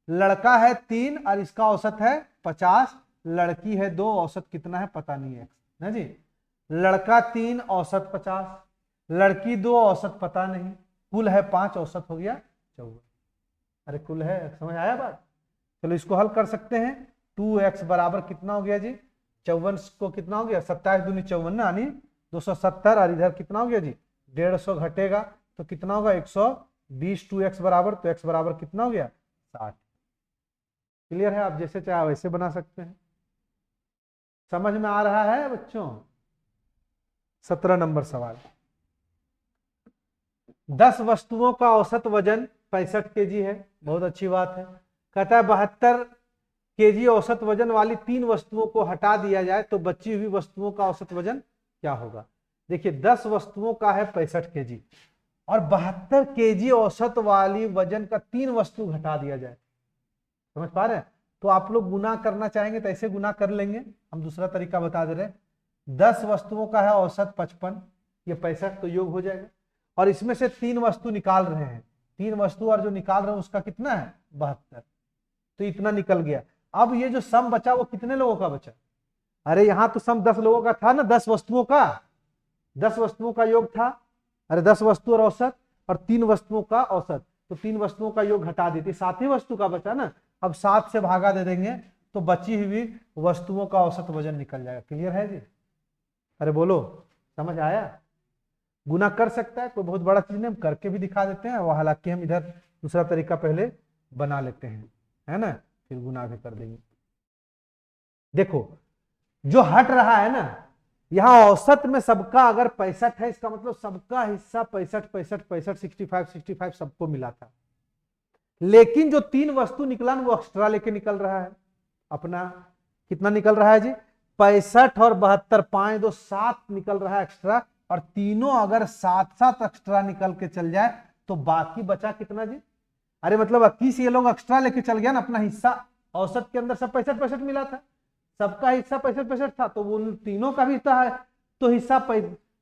लड़का है 3 और इसका औसत है 50, लड़की है 2, औसत कितना है पता नहीं है ना जी। लड़का 3 औसत 50, लड़की 2 औसत पता नहीं, कुल है 5, औसत हो गया 54। अरे कुल है, समझ आया बात? चलो इसको हल कर सकते हैं। 2x बराबर कितना हो गया जी? 54 को कितना हो गया? 27 दूनी 54 ना, यानी 270, और इधर कितना हो गया जी? 150 घटेगा तो कितना होगा? 120। 2x बराबर, तो x बराबर कितना हो गया? 60। क्लियर है? आप जैसे चाहे वैसे बना सकते हैं। समझ में आ रहा है बच्चों? 17 नंबर सवाल, 10 वस्तुओं का औसत वजन 65 केजी है, बहुत अच्छी बात है। कहता है 72 केजी औसत वजन वाली 3 वस्तुओं को हटा दिया जाए तो बची हुई वस्तुओं का औसत वजन क्या होगा? देखिए 10 वस्तुओं का है 65 केजी और 72 केजी औसत वाली वजन का 3 वस्तु घटा दिया जाए, समझ पा रहे हैं? तो आप लोग गुना करना चाहेंगे तो ऐसे गुना कर लेंगे, हम दूसरा तरीका बता दे रहे हैं। 10 वस्तुओं का है औसत 55, ये 65 तो योग हो जाएगा, और इसमें से 3 वस्तु निकाल रहे हैं, 3 वस्तु और जो निकाल रहे हैं उसका कितना है 72, तो इतना निकल गया। अब ये जो सम बचा वो कितने लोगों का बचा? अरे यहां तो सम 10 लोगों का था ना, 10 वस्तुओं का, 10 वस्तुओं का योग था। अरे 10 वस्तु और औसत और 3 वस्तुओं का औसत, तो 3 वस्तुओं का योग हटा देते, 7 ही वस्तु का बचा ना। अब 7 से भागा दे देंगे तो बची हुई वस्तुओं का औसत वजन निकल जाएगा। क्लियर है जी? अरे बोलो, समझ आया? गुना कर सकता है, कोई बहुत बड़ा चीज नहीं, हम करके भी दिखा देते हैं, वो हालांकि हम इधर दूसरा तरीका पहले बना लेते हैं, है ना, फिर गुना भी कर देंगे। देखो जो हट रहा है ना, यहां औसत में सबका अगर 65 है, इसका मतलब सबका हिस्सा 65 65 65 65 65 सबको मिला था, लेकिन जो 3 वस्तु निकला ना वो एक्स्ट्रा लेके निकल रहा है अपना। कितना निकल रहा है जी? 65 और 72, 5 2 7 निकल रहा है एक्स्ट्रा, और तीनों अगर 7 एक्स्ट्रा निकल के चल जाए तो बाकी बचा कितना जी? अरे मतलब 21 ये लोग एक्स्ट्रा लेके चल गया ना अपना हिस्सा, औसत के अंदर सब 65 65 मिला था, सबका हिस्सा 65 65 था, तो उन तीनों का भी था तो हिस्सा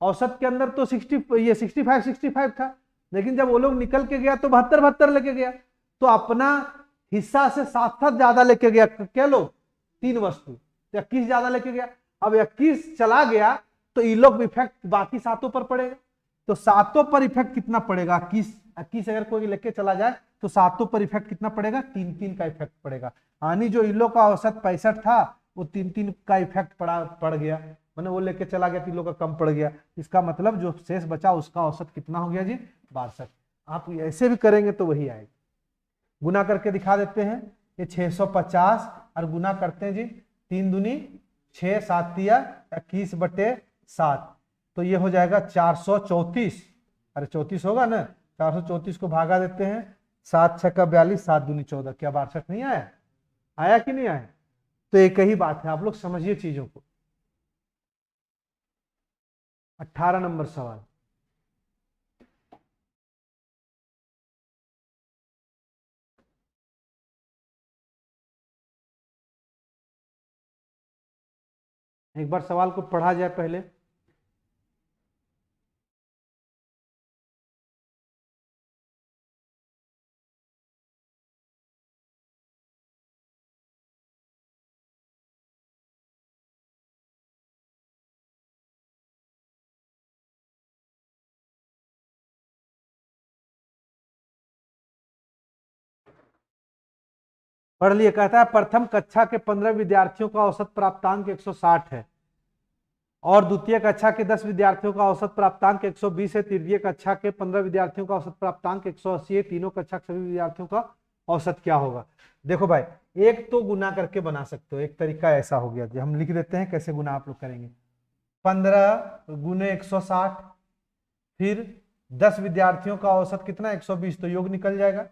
औसत के अंदर तो 65 65 था, लेकिन जब वो लोग निकल के गया तो 72 72 लेके गया, तो अपना हिस्सा से 7 ज्यादा लेके गया। क्या लोग? 3 वस्तु, 21 ज्यादा लेके गया। अब 21 चला गया तो ये लोग इफेक्ट बाकी 7 पर पड़ेगा, तो 7 पर इफेक्ट कितना पड़ेगा? 21 अगर कोई लेके चला जाए तो 7 पर इफेक्ट कितना पड़ेगा? 3 3 का इफेक्ट पड़ेगा। यानी जो इन लोग का औसत 65 था वो 3 3 का इफेक्ट पड़ गया, मैंने वो लेके चला गया, 3 लोग का कम पड़ गया। इसका मतलब जो शेष बचा उसका औसत कितना हो गया जी? 62। आप ऐसे भी करेंगे तो वही आएगा। गुना करके दिखा देते हैं, ये 650 और गुना करते हैं जी 3 दूनी 6 7 21/7, तो ये हो जाएगा 434। अरे 34 होगा ना, 434 को भागा देते हैं, 7 6 का 42, 7 दूनी 14, क्या 62 नहीं आया? आया कि नहीं आया? तो एक ही बात है, आप लोग समझिए चीजों को। 18 नंबर सवाल, एक बार सवाल को पढ़ा जाए पहले। पढ़ लिए। कहता है प्रथम कक्षा के 15 विद्यार्थियों का औसत प्राप्तांक 160 है और द्वितीय कक्षा के 10 विद्यार्थियों का औसत प्राप्तांक 120 है, तृतीय कक्षा के 15 विद्यार्थियों का औसत प्राप्तांक 180 है, तीनों कक्षा के सभी विद्यार्थियों का औसत क्या होगा? देखो भाई, एक तो गुना करके बना सकते हो, एक तरीका ऐसा हो गया जो हम लिख देते हैं, कैसे गुना आप लोग करेंगे। 15 गुने 160, फिर 10 विद्यार्थियों का औसत कितना? 120, तो योग निकल जाएगा।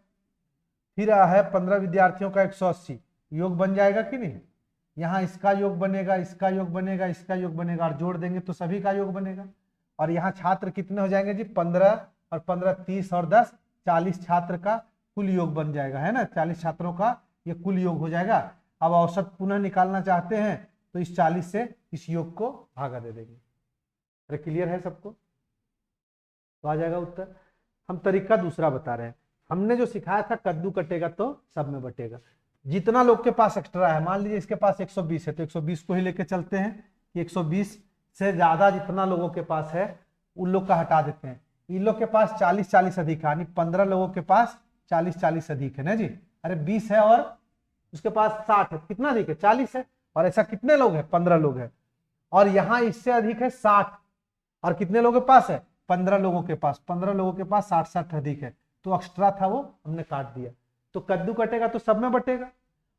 फिर है 15 विद्यार्थियों का 180, योग बन जाएगा कि नहीं? यहाँ इसका योग बनेगा, इसका योग बनेगा, इसका योग बनेगा, और जोड़ देंगे तो सभी का योग बनेगा। और यहाँ छात्र कितने हो जाएंगे जी? 15 और 15 30 और 10 40 छात्र का कुल योग बन जाएगा, है ना, 40 छात्रों का ये कुल योग हो जाएगा। अब औसत पुनः निकालना चाहते हैं तो इस 40 से इस योग को भागा दे देंगे। अरे क्लियर है सबको? तो आ जाएगा उत्तर। हम तरीका दूसरा बता रहे हैं, हमने जो सिखाया था कद्दू कटेगा तो सब में बटेगा। जितना लोग के पास एक्स्ट्रा है, मान लीजिए इसके पास 120 है तो 120 को ही लेके चलते हैं कि 120 से ज्यादा जितना लोगों के पास है उन लोग का हटा देते हैं। इन लोग के पास 40 40 अधिक है, यानी 15 लोगों के पास 40 40 अधिक है ना जी। अरे 20 है और उसके पास 60 है, कितना अधिक है? 40 है। और ऐसा कितने लोग हैं? 15 लोग हैं। और यहां इससे अधिक है 60, और कितने लोगों के पास है? 15 लोगों के पास, 15 लोगों के पास 60 60 अधिक है, तो एक्स्ट्रा था वो हमने काट दिया। तो कद्दू कटेगा तो सब में बटेगा,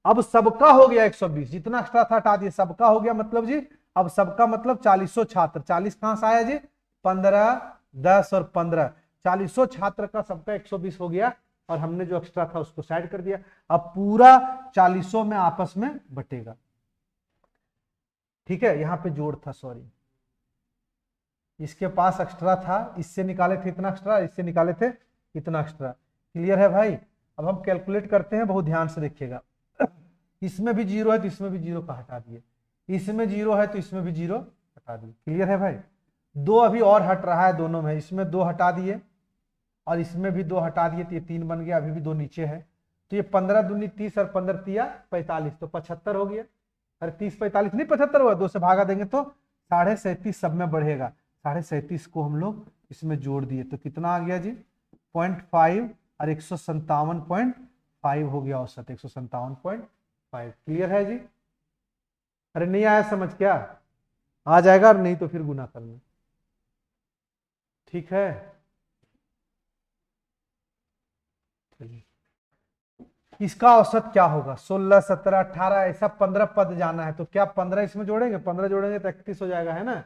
अब सबका हो गया 120, जितना एक्स्ट्रा था हटा दिए, सबका हो गया मतलब जी, अब सबका मतलब 40 छात्र, 40 कहां से आया जी, 15, 10 और 15, 40 छात्र का सबका 120 हो गया, और हमने जो एक्स्ट्रा था उसको साइड कर दिया। अब पूरा 40 में आपस में बटेगा। ठीक है, यहां पे जोड़ था, सॉरी, इसके पास एक्स्ट्रा था, इससे निकाले थे इतना एक्स्ट्रा, इससे निकाले थे इतना एक्स्ट्रा। क्लियर है भाई? अब हम कैलकुलेट करते हैं, बहुत ध्यान से देखिएगा। इसमें भी जीरो है तो इसमें भी जीरो का हटा दिए, इसमें जीरो है तो इसमें भी जीरो हटा दिए। क्लियर है भाई? दो अभी और हट रहा है दोनों में, इसमें दो हटा दिए और इसमें भी दो हटा दिए, तो ये 3 बन गया, अभी भी दो नीचे है। तो ये 15 दूनी 30 और 15 तिया 45, तो 75 हो गया। अरे 30 45 नहीं, 75 हुआ, 2 से भागा देंगे तो 37.5 सब में बढ़ेगा। 37.5 को हम लोग इसमें जोड़ दिए तो कितना आ गया जी, 0.5 और 157.5 हो गया औसत, 157.5। क्लियर है जी? अरे नहीं आया समझ क्या? आ जाएगा, और नहीं तो फिर गुना करना। ठीक है, चलिए इसका औसत क्या होगा, 16, 17, 18, ऐसा 15 पद जाना है, तो क्या 15 इसमें जोड़ेंगे, 15 जोड़ेंगे तो 31 हो जाएगा, है ना?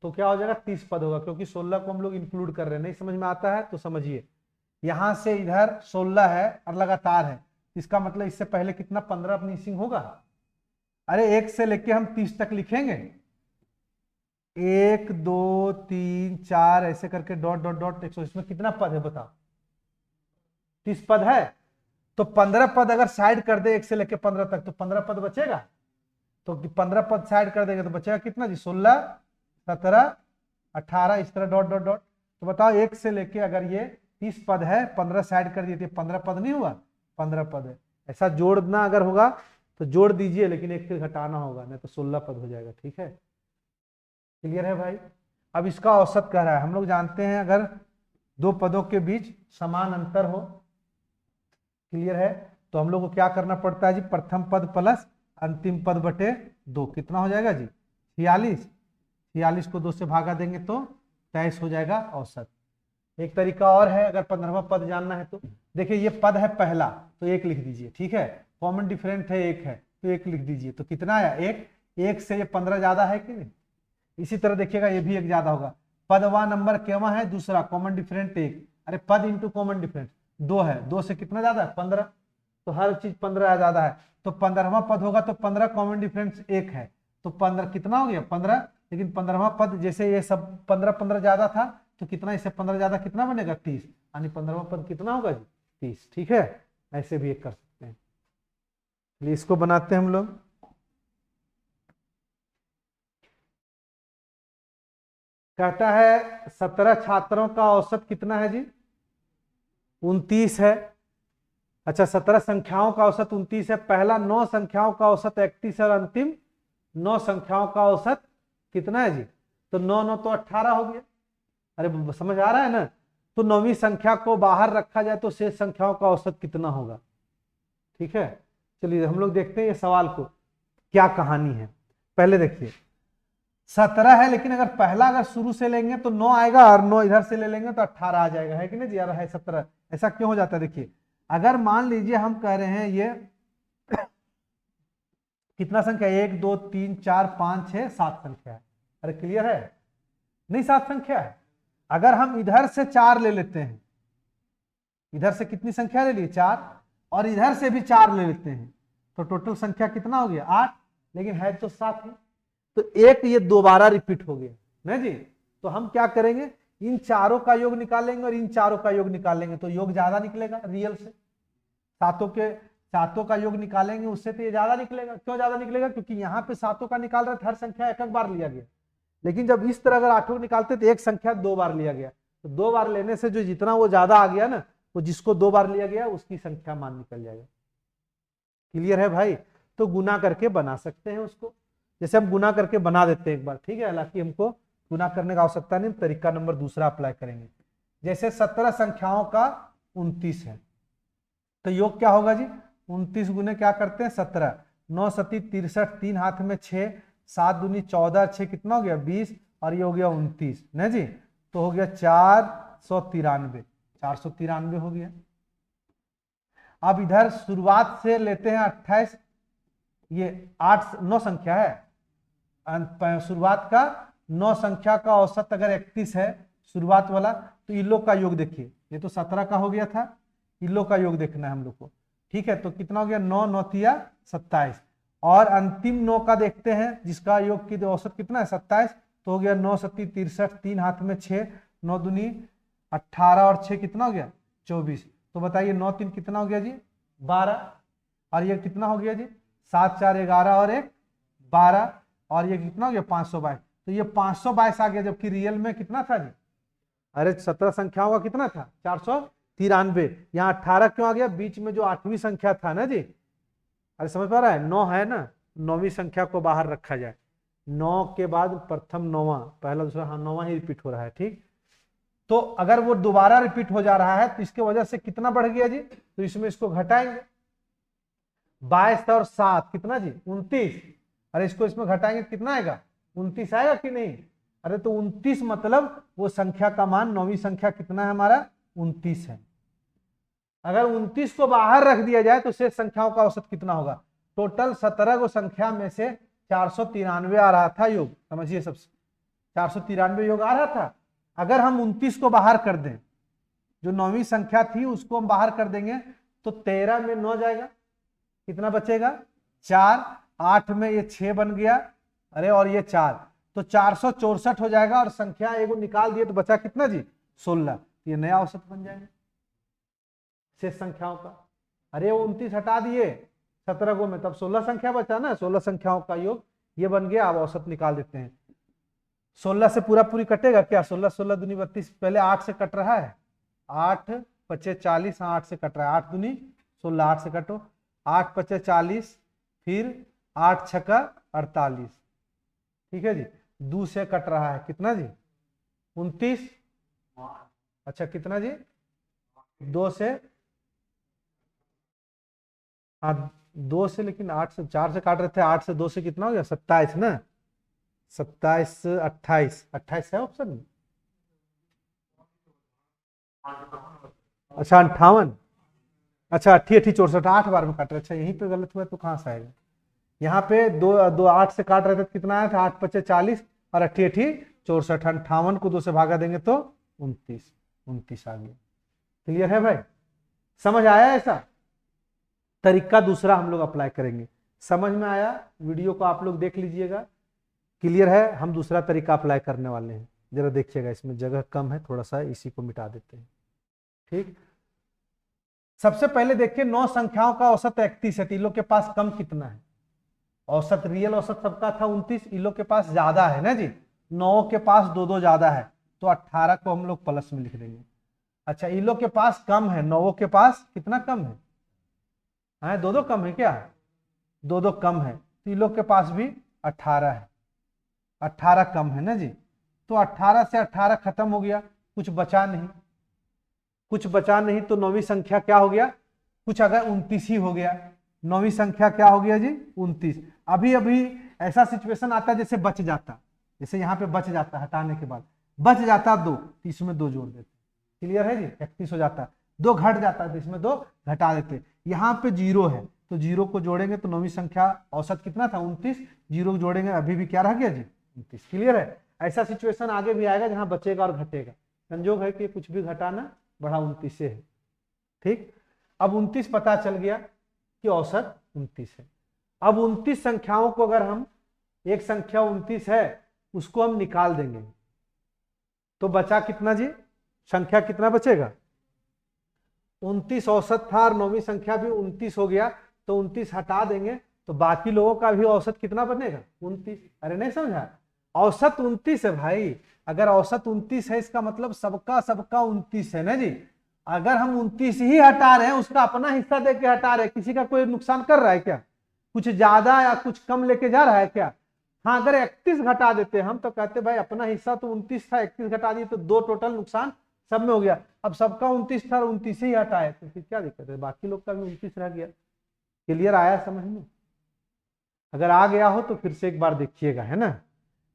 तो क्या हो जाएगा, 30 पद होगा, क्योंकि 16 को हम लोग इंक्लूड कर रहे हैं। नहीं समझ में आता है तो समझिए, यहां से इधर 16 है और लगातार है, इसका मतलब इससे पहले कितना 15 फिनिशिंग होगा। अरे 1 से लेके हम 30 तक लिखेंगे, 1 2 3 4 ऐसे करके डॉट डॉट डॉट 100, इसमें कितना पद है बताओ, 30 पद है। तो 15 पद अगर साइड कर दे 1 से लेके 15 तक, तो 15 पद बचेगा। तो 15 पद साइड कर देंगे तो बचेगा कितना जी, 16, 17, 18, इस तरह डॉट डॉट डॉट। तो बताओ 1 से लेके अगर ये 30 पद है, 15 साइड कर दिए तो 15 पद नहीं हुआ, 15 पद है। ऐसा जोड़ना अगर होगा तो जोड़ दीजिए, लेकिन एक फिर घटाना होगा, नहीं तो 16 पद हो जाएगा। ठीक है, क्लियर है भाई? अब इसका औसत कह रहा है, हम लोग जानते हैं अगर दो पदों के बीच समान अंतर हो, क्लियर है, तो हम लोग को क्या करना पड़ता है जी, प्रथम पद प्लस अंतिम पद बटे 2, कितना हो जाएगा जी, 46। 46 को 2 से भागा देंगे तो 23 हो जाएगा औसत। एक तरीका और है, अगर 15वां पद जानना है तो देखिए, ये पद है पहला तो 1 लिख दीजिए, ठीक है, कॉमन डिफरेंट है 1 है तो 1 लिख दीजिए, तो कितना आया 1। 1 से ये 15 ज्यादा है कि नहीं? इसी तरह देखिएगा ये भी 1 ज्यादा होगा। पदवा नंबर केवा है, दूसरा कॉमन डिफरेंट 1, अरे पद इंटू कॉमन डिफरेंट 2 है, 2 से कितना ज्यादा है 15, तो हर चीज 15 ज्यादा है, तो 15वां पद होगा तो 15 कॉमन डिफरेंस 1 है, तो 15 कितना हो गया 15। लेकिन 15वां पद जैसे ये सब 15 15 ज्यादा था, तो कितना इससे 15 ज्यादा कितना बनेगा 30, यानी 15वां पद कितना होगा जी 30। ठीक है, ऐसे भी एक कर सकते हैं। चलिए इसको बनाते हैं हम लोग। कहता है 17 छात्रों का औसत कितना है जी, 29 है। अच्छा, 17 संख्याओं का औसत 29 है, पहला 9 संख्याओं का औसत 31 है, और अंतिम 9 संख्याओं का औसत कितना है जी, तो 9 9 तो 18 हो गया। अरे समझ आ रहा है ना? तो 9वीं संख्या को बाहर रखा जाए तो शेष संख्याओं का औसत कितना होगा। ठीक है, चलिए हम लोग देखते हैं ये सवाल को क्या कहानी है। पहले देखिए 17 है, लेकिन अगर पहला अगर शुरू से लेंगे तो 9 आएगा, और 9 इधर से ले लेंगे तो 18 आ जाएगा, है कि नहीं जी? यार है 17, ऐसा क्यों हो जाता है? देखिए अगर मान लीजिए हम कह रहे हैं ये कितना संख्या, 1 2 3 4 5 6 7 संख्या है। अरे क्लियर है? नहीं 7 संख्या है। अगर हम इधर से 4 ले लेते हैं, इधर से कितनी संख्या ले लिए 4, और इधर से भी 4 ले लेते हैं, तो टोटल संख्या कितना हो गया 8, लेकिन है तो 7 ही, तो एक ये दोबारा रिपीट हो गया ना जी। तो हम क्या करेंगे, इन चारों का योग निकालेंगे और इन चारों का योग निकालेंगे, तो योग ज्यादा निकलेगा रियल से। सातों का योग निकालेंगे उससे तो ये ज्यादा निकलेगा। क्यों ज्यादा निकलेगा? क्योंकि यहाँ पे सातों का निकाल रहे थे, हर संख्या एक एक बार लिया गया, लेकिन जब इस तरह अगर 8 निकालते तो एक संख्या 2 बार लिया गया, तो 2 बार लेने से जो जितना वो ज्यादा आ गया ना, वो जिसको 2 बार लिया गया उसकी संख्या मान निकल जाएगा। क्लियर है भाई? तो गुना करके बना सकते हैं उसको, जैसे हम गुना करके बना देते हैं एक बार, ठीक है, हालांकि हमको गुना करने का आवश्यकता नहीं, तरीका नंबर दूसरा अप्लाई करेंगे। जैसे 17 संख्याओं का 29 है, तो योग क्या होगा जी, 29 गुने क्या करते हैं 17, 9 सती 63, 3 हाथ में 6, 7 दूनी 14, 6 कितना हो गया 20, और ये हो गया 29 ना जी, तो हो गया 493, 493 हो गया। अब इधर शुरुआत से लेते हैं 28, ये 9 संख्या है, शुरुआत का 9 संख्या का औसत अगर 31 है शुरुआत वाला, तो इन लोग का योग देखिए, ये तो 17 का हो गया था, इन लोग का योग देखना है हम लोग को। ठीक है, तो कितना हो गया, 9 9 तिया 27, और अंतिम 9 का देखते हैं जिसका योग की औसत कितना है 27, तो हो गया 9 सत्ती 63, 3 हाथ में 6, 9 दूनी 18 और 6 कितना हो गया 24। तो बताइए 9 3 कितना हो गया जी 12, और ये कितना हो गया जी 7 4 11 और 1 12, और ये कितना हो गया 522। तो ये 522 आ गया, जबकि रियल में कितना था जी, अरे 17 संख्याओं का कितना था 493। यहाँ 18 क्यों आ गया, बीच में जो 8वीं संख्या था ना जी, अरे समझ पा रहा है, 9 है ना, 9वीं संख्या को बाहर रखा जाए, 9 के बाद प्रथम 9वां, पहला दूसरा, हाँ 9वां ही रिपीट हो रहा है। ठीक, तो अगर वो दोबारा रिपीट हो जा रहा है तो इसके वजह से कितना बढ़ गया जी, तो इसमें इसको घटाएंगे, 22 और 7 कितना जी 29, अरे इसको इसमें घटाएंगे कितना आएगा 29 आएगा कि नहीं, अरे तो 29 मतलब वो संख्या का मान 9वीं संख्या कितना है हमारा 29 है। अगर 29 को बाहर रख दिया जाए तो शेष संख्याओं का औसत कितना होगा, टोटल 17 को संख्या में से 493 आ रहा था योग, समझिए सबसे 493 योग आ रहा था। अगर हम 29 को बाहर कर दें, जो 9वीं संख्या थी उसको हम बाहर कर देंगे, तो 13 में 9 जाएगा, कितना बचेगा 4, 8 में ये 6 बन गया, अरे और ये 4, तो 464 हो जाएगा, और संख्या एगो निकाल दिए तो बचा कितना जी 16, ये नया औसत बन जाएगा शेष संख्याओं का। अरे वो 29 हटा दिए 17 को में, तब 16 संख्या बचा ना, 16 संख्याओं का योग ये बन गया। अब औसत निकाल देते हैं, 16 से पूरा पूरी कटेगा क्या, 16 16 दूनी 32, पहले 8 से कट रहा है, 8 पचे 40, 8 से कट रहा है, 8 दूनी 16, 8 से कटो, 8 पचे 40, फिर 8 छक्का 48, ठीक है जी, 2 से कट रहा है कितना जी 29, अच्छा कितना जी 2 से, हाँ 2 से, लेकिन 8 से 4 से काट रहे थे, 8 से 2 से कितना हो गया 27 ना, 27 28, 28 है ऑप्शन में, अच्छा 58, अच्छा 88 64, 8 बार में काट रहे, अच्छा यहीं पे गलत हुआ तो कहाँ से आएगा, यहाँ पे 2 8 से काट रहे थे, कितना आया था 8 पचे 40 और 88 64, 58 को 2 से भागा देंगे तो 29 आ गया। क्लियर है भाई, समझ आया, ऐसा तरीका दूसरा हम लोग अप्लाई करेंगे, समझ में आया, वीडियो को आप लोग देख लीजिएगा, क्लियर है, हम दूसरा तरीका अप्लाई करने वाले हैं, जरा देखिएगा, इसमें जगह कम है, थोड़ा सा इसी को मिटा देते हैं। ठीक, सबसे पहले देखिए 9 संख्याओं का औसत 31 है, तो इन लोग के पास कम कितना है, औसत रियल औसत सबका था 29, इन लोग के पास ज्यादा है ना जी, 9 के पास 2 2 ज्यादा है, तो 18 को हम लोग प्लस में लिख देंगे। अच्छा इन लोग के पास कम है, 9 के पास कितना कम है, 2 2 कम है क्या, 2 2 कम है, तो इन लोग के पास भी 18 है, 18 कम है ना जी, तो 18 से 18 खत्म हो गया, कुछ बचा नहीं, कुछ बचा नहीं, तो 9वीं संख्या क्या हो गया, कुछ अगर 29 ही हो गया, 9वीं संख्या क्या हो गया जी 29। अभी अभी ऐसा सिचुएशन आता है जैसे बच जाता, जैसे यहाँ पे बच जाता, हटाने के बाद बच जाता 2, तो इसमें 2 जोड़ देते, क्लियर है जी, 31 हो जाता, 2 घट जाता है तो इसमें 2 घटा देते, यहाँ पे 0 है तो 0 को जोड़ेंगे तो 9वीं संख्या औसत कितना था 29, 0 जोड़ेंगे अभी भी क्या रह गया जी 29, क्लियर है। ऐसा सिचुएशन आगे भी आएगा जहां बचेगा और घटेगा, संजोग है कि कुछ भी घटाना बढ़ा 29 से है। ठीक, अब 29 पता चल गया कि औसत 29 है। अब 29 संख्याओं को अगर हम, एक संख्या 29 है उसको हम निकाल देंगे तो बचा कितना जी, संख्या कितना बचेगा 29 औसत था और 9वीं संख्या भी 29 हो गया, तो 29 हटा देंगे तो बाकी लोगों का भी औसत कितना बनेगा 29। अरे नहीं समझा, औसत 29 है भाई, अगर औसत 29 है इसका मतलब सबका 29 है ना जी। अगर हम 29 ही हटा रहे हैं, उसका अपना हिस्सा दे के हटा रहे हैं, किसी का कोई नुकसान कर रहा है क्या, कुछ ज्यादा या कुछ कम लेके जा रहा है क्या। हाँ अगर 31 घटा देते हम तो कहते भाई अपना हिस्सा तो 29 था, 31 घटा दिए तो 2 टोटल नुकसान सब में हो गया। अब सबका 29 था, 29 ही हटाए तो फिर क्या दिक्कत है, बाकी लोग का भी 29 रह गया। क्लियर आया समझ में, अगर आ गया हो तो फिर से एक बार देखिएगा, है ना,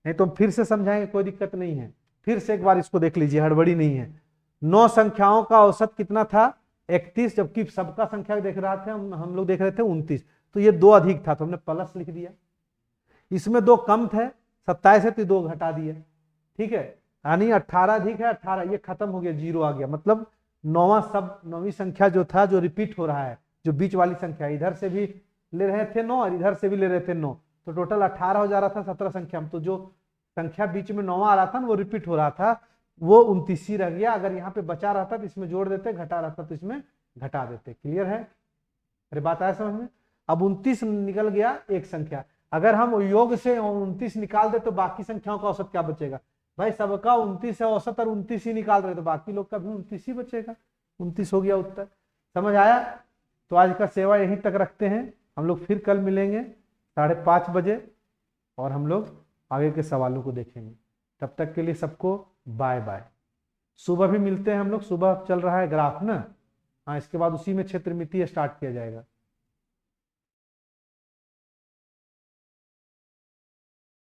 नहीं तो फिर से समझाएंगे, कोई दिक्कत नहीं है, फिर से एक बार इसको देख लीजिए, हड़बड़ी नहीं है। 9 संख्याओं का औसत कितना था 31, जबकि सबका संख्या देख रहा थे हम लोग देख रहे थे 29, तो ये 2 अधिक था तो हमने प्लस लिख दिया। इसमें 2 कम थे, 27 है तो 2 घटा दिए, ठीक है। यानी 18 अधिक है 18, ये खत्म हो गया, 0 आ गया। मतलब नौवीं संख्या जो था, जो रिपीट हो रहा है, जो बीच वाली संख्या, इधर से भी ले रहे थे 9 और इधर से भी ले रहे थे 9, तो टोटल 18 हो जा रहा था 17 संख्या में। तो जो संख्या बीच में 9वां आ रहा था ना, वो रिपीट हो रहा था, वो 29 ही रह गया। अगर यहाँ पे बचा रहता तो इसमें जोड़ देते, घटा रहता तो इसमें घटा देते। क्लियर है? अरे बात आया समझ में? अब 29 निकल गया एक संख्या, अगर हम योग से 29 निकाल दे तो बाकी संख्याओं का औसत क्या बचेगा? भाई सबका 29 है औसत, और 29 ही निकाल रहे तो बाकी लोग का भी 29 ही बचेगा। 29 हो गया उत्तर। समझ आया? तो आज का सेवा यहीं तक रखते हैं, हम लोग फिर कल मिलेंगे 5:30 बजे और हम लोग आगे के सवालों को देखेंगे। तब तक के लिए सबको बाय बाय। सुबह भी मिलते हैं हम लोग, सुबह चल रहा है ग्राफ ना, हाँ, इसके बाद उसी में क्षेत्रमिति स्टार्ट किया जाएगा।